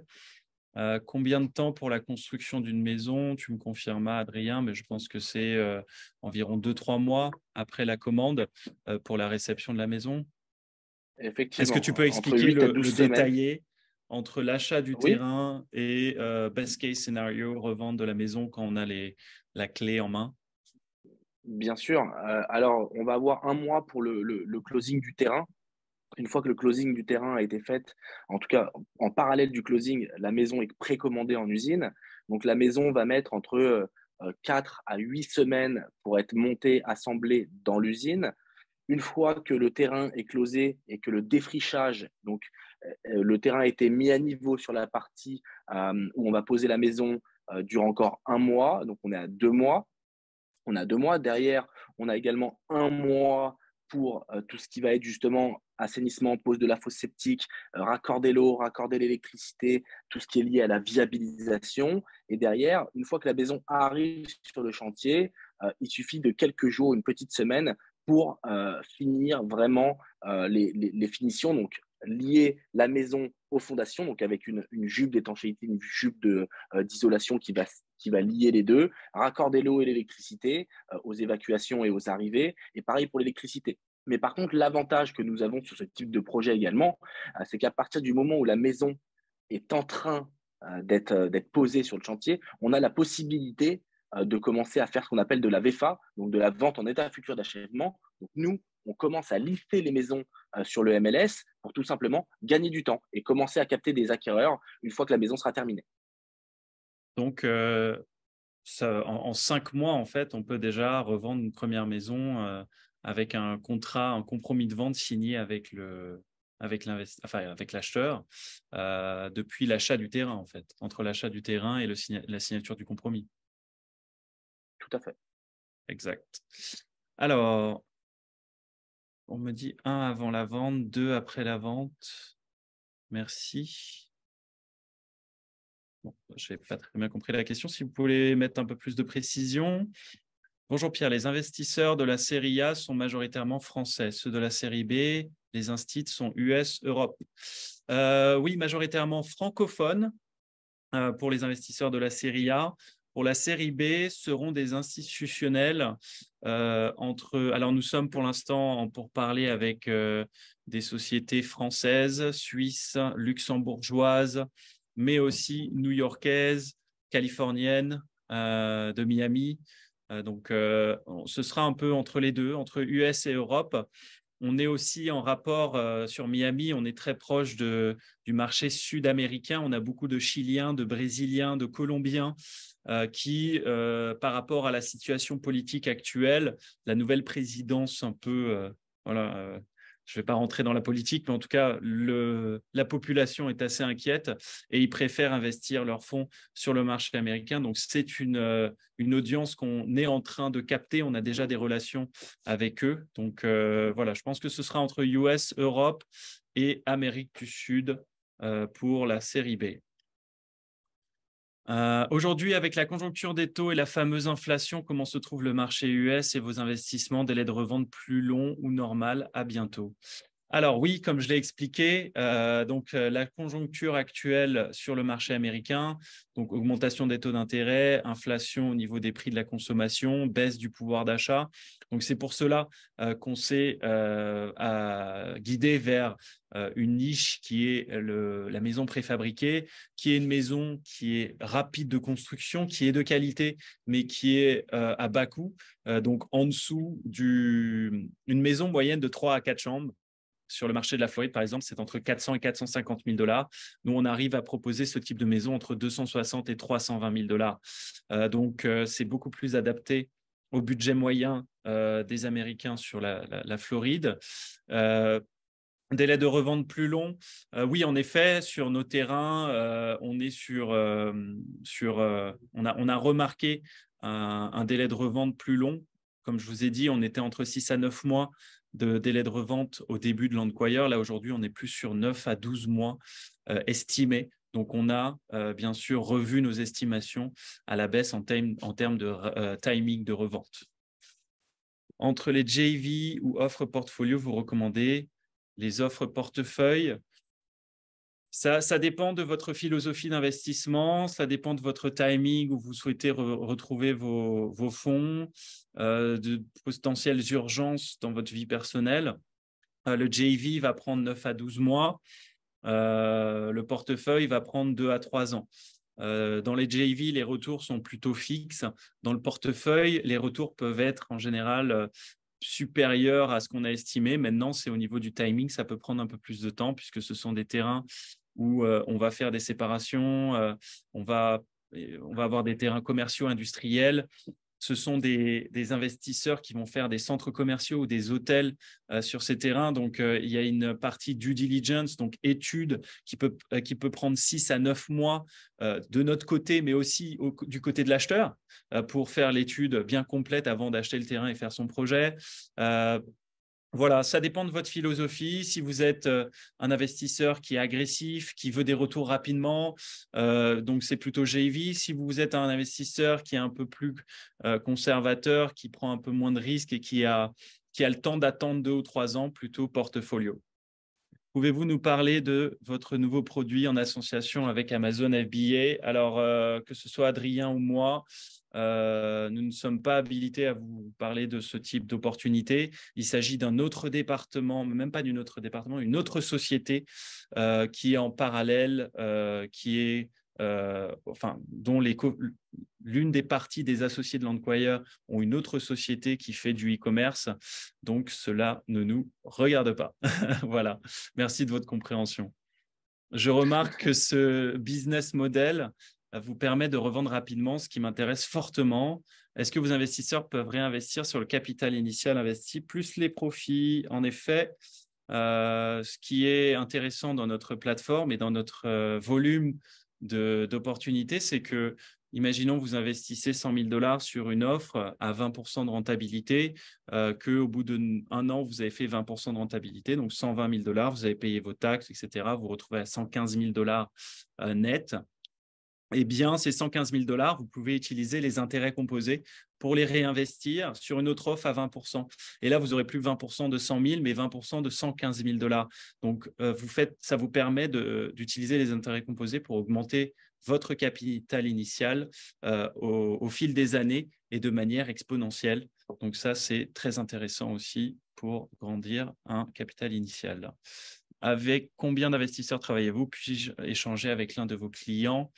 Combien de temps pour la construction d'une maison? Tu me confirmas, Adrien, mais je pense que c'est environ 2-3 mois après la commande pour la réception de la maison. Est-ce que tu peux Effectivement, entre expliquer 8 à 12 le semaines. détaillé entre l'achat du Oui, terrain et best case scénario, revente de la maison quand on a la clé en main? bien sûr. Alors, on va avoir un mois pour le closing du terrain. Une fois que le closing du terrain a été fait, en tout cas, en parallèle du closing, la maison est précommandée en usine. Donc, la maison va mettre entre 4 à 8 semaines pour être montée, assemblée dans l'usine. Une fois que le terrain est closé et que le défrichage, donc le terrain a été mis à niveau sur la partie où on va poser la maison, dure encore un mois. Donc, on est à 2 mois. On a 2 mois. Derrière, on a également un mois pour tout ce qui va être justement assainissement, pose de la fosse septique, raccorder l'eau, raccorder l'électricité, tout ce qui est lié à la viabilisation. Et derrière, une fois que la maison arrive sur le chantier, il suffit de quelques jours, une petite semaine, pour finir vraiment les finitions. Donc, lier la maison aux fondations, donc avec une jupe d'étanchéité, une jupe d'isolation qui va lier les deux, raccorder l'eau et l'électricité aux évacuations et aux arrivées, et pareil pour l'électricité. Mais par contre, l'avantage que nous avons sur ce type de projet également, c'est qu'à partir du moment où la maison est en train d'être posée sur le chantier, on a la possibilité de commencer à faire ce qu'on appelle de la VFA, donc de la vente en état futur d'achèvement. Donc nous, on commence à lister les maisons sur le MLS pour tout simplement gagner du temps et commencer à capter des acquéreurs une fois que la maison sera terminée. Donc, en 5 mois, en fait, on peut déjà revendre une première maison avec un contrat, un compromis de vente signé avec l'acheteur depuis l'achat du terrain, en fait, entre l'achat du terrain et la signature du compromis. Tout à fait. Exact. Alors, on me dit 1 avant la vente, 2 après la vente. Merci. Bon, je n'ai pas très bien compris la question. Si vous pouvez mettre un peu plus de précision. Bonjour Pierre, les investisseurs de la série A sont majoritairement français. Ceux de la série B, les instits sont US, Europe. Oui, majoritairement francophones pour les investisseurs de la série A. Pour la série B, seront des institutionnels alors nous sommes pour l'instant pour parler avec des sociétés françaises, suisses, luxembourgeoises, mais aussi new-yorkaises, californiennes, de Miami. Donc, ce sera un peu entre les deux, entre US et Europe. On est aussi en rapport sur Miami, on est très proche du marché sud-américain. On a beaucoup de Chiliens, de Brésiliens, de Colombiens qui, par rapport à la situation politique actuelle, la nouvelle présidence un peu, voilà, je ne vais pas rentrer dans la politique, mais en tout cas, la population est assez inquiète et ils préfèrent investir leurs fonds sur le marché américain. Donc, c'est une audience qu'on est en train de capter. On a déjà des relations avec eux. Donc, voilà, je pense que ce sera entre US, Europe et Amérique du Sud pour la série B. Aujourd'hui, avec la conjoncture des taux et la fameuse inflation, comment se trouve le marché US et vos investissements, délai de revente plus long ou normal? À bientôt. Alors oui, comme je l'ai expliqué, la conjoncture actuelle sur le marché américain, donc augmentation des taux d'intérêt, inflation au niveau des prix de la consommation, baisse du pouvoir d'achat. Donc c'est pour cela qu'on s'est guidé vers une niche qui est la maison préfabriquée, qui est une maison qui est rapide de construction, qui est de qualité, mais qui est à bas coût, donc en dessous d'une maison moyenne de 3 à 4 chambres. Sur le marché de la Floride, par exemple, c'est entre 400 et 450 000 $. Nous, on arrive à proposer ce type de maison entre 260 et 320 000 $. Donc, c'est beaucoup plus adapté au budget moyen des Américains sur la Floride. Délai de revente plus long. Oui, en effet, sur nos terrains, on a remarqué un délai de revente plus long. Comme je vous ai dit, on était entre 6 à 9 mois de délai de revente au début de l'Endquire. Là, aujourd'hui, on est plus sur 9 à 12 mois estimés. Donc, on a bien sûr revu nos estimations à la baisse en termes de timing de revente. Entre les JV ou offres portfolio, vous recommandez les offres portefeuille. Ça dépend de votre philosophie d'investissement, ça dépend de votre timing où vous souhaitez retrouver vos fonds, de potentielles urgences dans votre vie personnelle. Le JV va prendre 9 à 12 mois. Le portefeuille va prendre 2 à 3 ans. Dans les JV, les retours sont plutôt fixes. Dans le portefeuille, les retours peuvent être en général supérieurs à ce qu'on a estimé. Maintenant, c'est au niveau du timing, ça peut prendre un peu plus de temps puisque ce sont des terrains où on va faire des séparations, on va avoir des terrains commerciaux, industriels. Ce sont des investisseurs qui vont faire des centres commerciaux ou des hôtels sur ces terrains. Donc, il y a une partie due diligence, donc étude, qui peut prendre 6 à 9 mois de notre côté, mais aussi du côté de l'acheteur pour faire l'étude bien complète avant d'acheter le terrain et faire son projet. Voilà, ça dépend de votre philosophie. Si vous êtes un investisseur qui est agressif, qui veut des retours rapidement, donc c'est plutôt JV. Si vous êtes un investisseur qui est un peu plus conservateur, qui prend un peu moins de risques et qui a le temps d'attendre 2 ou 3 ans, plutôt portfolio. Pouvez-vous nous parler de votre nouveau produit en association avec Amazon FBA? Alors, que ce soit Adrien ou moi, nous ne sommes pas habilités à vous parler de ce type d'opportunité. Il s'agit d'un autre département, même pas d'une autre département, une autre société qui est en parallèle, dont l'une des parties des associés de l'Endquire ont une autre société qui fait du e-commerce. Donc, cela ne nous regarde pas. Voilà. Merci de votre compréhension. Je remarque que ce business model vous permet de revendre rapidement, ce qui m'intéresse fortement. Est-ce que vos investisseurs peuvent réinvestir sur le capital initial investi plus les profits? En effet, ce qui est intéressant dans notre plateforme et dans notre volume d'opportunités, c'est que, imaginons vous investissez 100 000 $ sur une offre à 20% de rentabilité, qu'au bout d'un an, vous avez fait 20% de rentabilité, donc 120 000 $, vous avez payé vos taxes, etc. Vous vous retrouvez à 115 000 $ net. Eh bien, ces 115 000 $, vous pouvez utiliser les intérêts composés pour les réinvestir sur une autre offre à 20%. Et là, vous n'aurez plus 20% de 100 000, mais 20% de 115 000 $. Donc, ça vous permet d'utiliser les intérêts composés pour augmenter votre capital initial au fil des années et de manière exponentielle. Donc, ça, c'est très intéressant aussi pour grandir un capital initial. Avec combien d'investisseurs travaillez-vous? Puis-je échanger avec l'un de vos clients?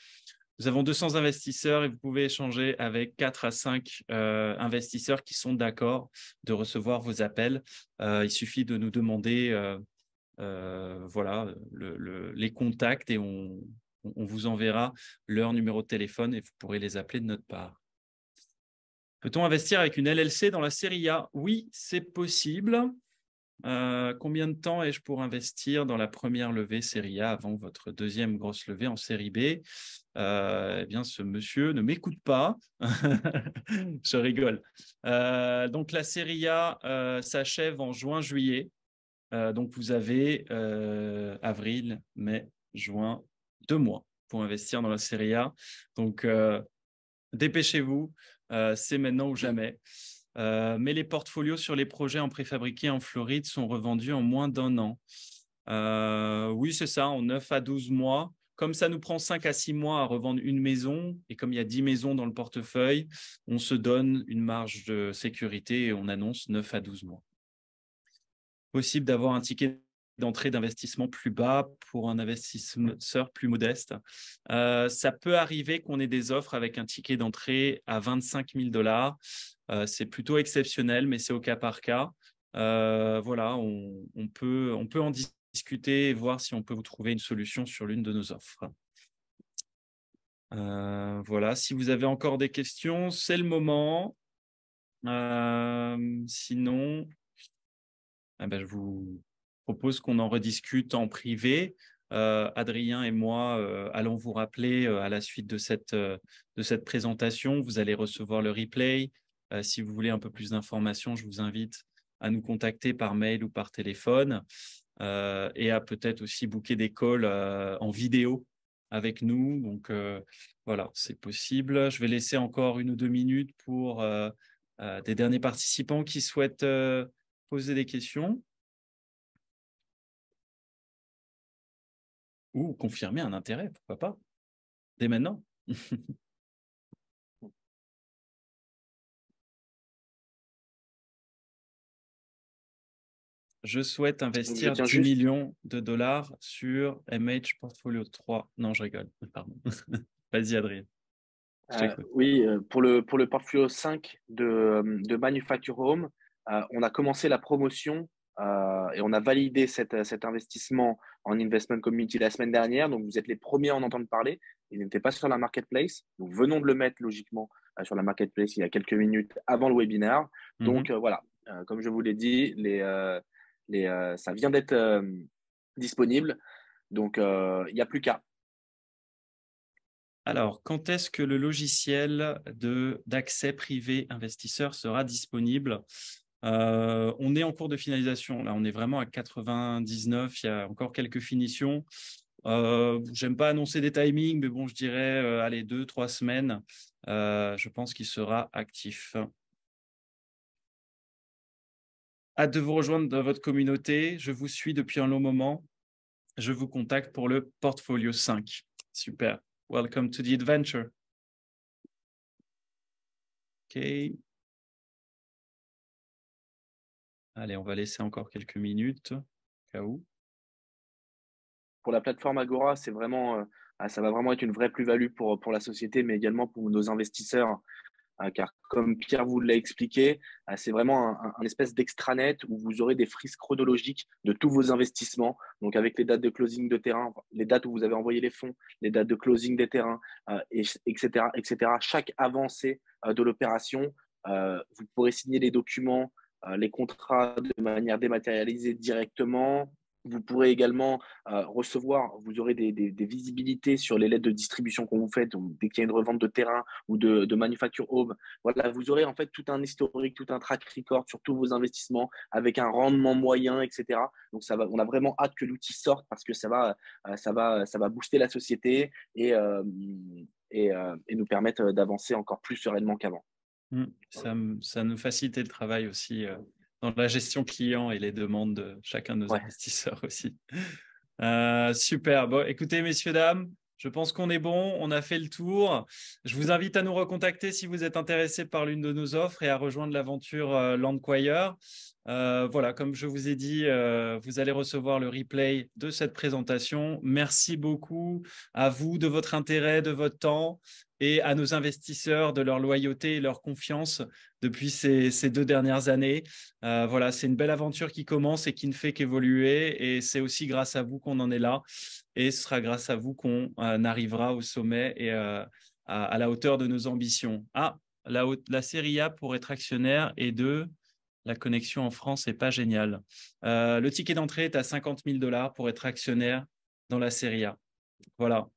Nous avons 200 investisseurs et vous pouvez échanger avec 4 à 5 investisseurs qui sont d'accord de recevoir vos appels. Il suffit de nous demander voilà, les contacts et on vous enverra leur numéro de téléphone et vous pourrez les appeler de notre part. Peut-on investir avec une LLC dans la série A? Oui, c'est possible. Combien de temps ai-je pour investir dans la première levée série A avant votre deuxième grosse levée en série B? Eh bien, ce monsieur ne m'écoute pas. Je rigole. Donc, la série A s'achève en juin-juillet. Donc, vous avez avril, mai, juin, 2 mois pour investir dans la série A. Donc, dépêchez-vous. C'est maintenant ou jamais. Mais les portfolios sur les projets en préfabriqué en Floride sont revendus en moins d'1 an. Oui, c'est ça, en 9 à 12 mois. Comme ça nous prend 5 à 6 mois à revendre une maison, et comme il y a 10 maisons dans le portefeuille, on se donne une marge de sécurité et on annonce 9 à 12 mois. Possible d'avoir un ticket d'entrée d'investissement plus bas pour un investisseur plus modeste. Ça peut arriver qu'on ait des offres avec un ticket d'entrée à 25 000 $. C'est plutôt exceptionnel, mais c'est au cas par cas. Voilà, on peut en discuter et voir si on peut vous trouver une solution sur l'une de nos offres. Voilà, si vous avez encore des questions, c'est le moment. Sinon, je vous propose qu'on en rediscute en privé. Adrien et moi allons vous rappeler à la suite de cette présentation. Vous allez recevoir le replay. Si vous voulez un peu plus d'informations, je vous invite à nous contacter par mail ou par téléphone et à peut-être aussi booker des calls en vidéo avec nous. Donc, voilà, c'est possible. Je vais laisser encore 1 ou 2 minutes pour des derniers participants qui souhaitent poser des questions ou confirmer un intérêt, pourquoi pas, dès maintenant. Je souhaite investir 10 millions de dollars sur MH Portfolio 3. Non, je rigole. Pardon. Vas-y, Adrien. Oui, pour le portfolio 5 de Manufacture Home, on a commencé la promotion et on a validé cet investissement en investment community la semaine dernière. Donc, vous êtes les premiers à en entendre parler. Il n'était pas sur la marketplace. Nous venons de le mettre logiquement sur la marketplace il y a quelques minutes avant le webinaire. Donc, voilà, comme je vous l'ai dit, ça vient d'être disponible. Donc, il n'y a plus qu'à. Alors, quand est-ce que le logiciel d'accès privé investisseur sera disponible? On est en cours de finalisation. Là, on est vraiment à 99. Il y a encore quelques finitions. J'aime pas annoncer des timings, mais bon, je dirais, allez, 2-3 semaines. Je pense qu'il sera actif. Hâte de vous rejoindre dans votre communauté. Je vous suis depuis un long moment. Je vous contacte pour le portfolio 5. Super. Welcome to the adventure. OK. Allez, on va laisser encore quelques minutes, au cas où. Pour la plateforme Agora, c'est vraiment, ça va vraiment être une vraie plus-value pour la société, mais également pour nos investisseurs. Car comme Pierre vous l'a expliqué, c'est vraiment un espèce d'extranet où vous aurez des frises chronologiques de tous vos investissements, donc avec les dates de closing de terrain, les dates où vous avez envoyé les fonds, les dates de closing des terrains, etc., etc. Chaque avancée de l'opération, vous pourrez signer les documents, les contrats de manière dématérialisée directement. Vous pourrez également recevoir, vous aurez des visibilités sur les lettres de distribution qu'on vous fait, donc dès qu'il y a une revente de terrain ou de Manufacture Home. Voilà, vous aurez en fait tout un historique, tout un track record sur tous vos investissements avec un rendement moyen, etc. Donc on a vraiment hâte que l'outil sorte parce que ça va booster la société et nous permettre d'avancer encore plus sereinement qu'avant. Ça nous facilite le travail aussi dans la gestion client et les demandes de chacun de nos investisseurs aussi. Super. Bon, écoutez, messieurs, dames, je pense qu'on est bon. On a fait le tour. Je vous invite à nous recontacter si vous êtes intéressé par l'une de nos offres et à rejoindre l'aventure Landquire. Voilà, comme je vous ai dit, vous allez recevoir le replay de cette présentation. Merci beaucoup à vous de votre intérêt, de votre temps et à nos investisseurs de leur loyauté et leur confiance depuis ces 2 dernières années. Voilà, c'est une belle aventure qui commence et qui ne fait qu'évoluer. Et c'est aussi grâce à vous qu'on en est là. Et ce sera grâce à vous qu'on arrivera au sommet et à la hauteur de nos ambitions. La série A pour être actionnaire et la connexion en France n'est pas géniale. Le ticket d'entrée est à 50 000 $ pour être actionnaire dans la série A. Voilà.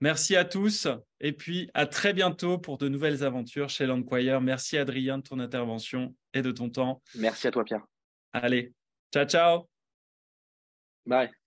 Merci à tous et puis à très bientôt pour de nouvelles aventures chez Landquire. Merci Adrien de ton intervention et de ton temps. Merci à toi Pierre. Allez, ciao, ciao. Bye.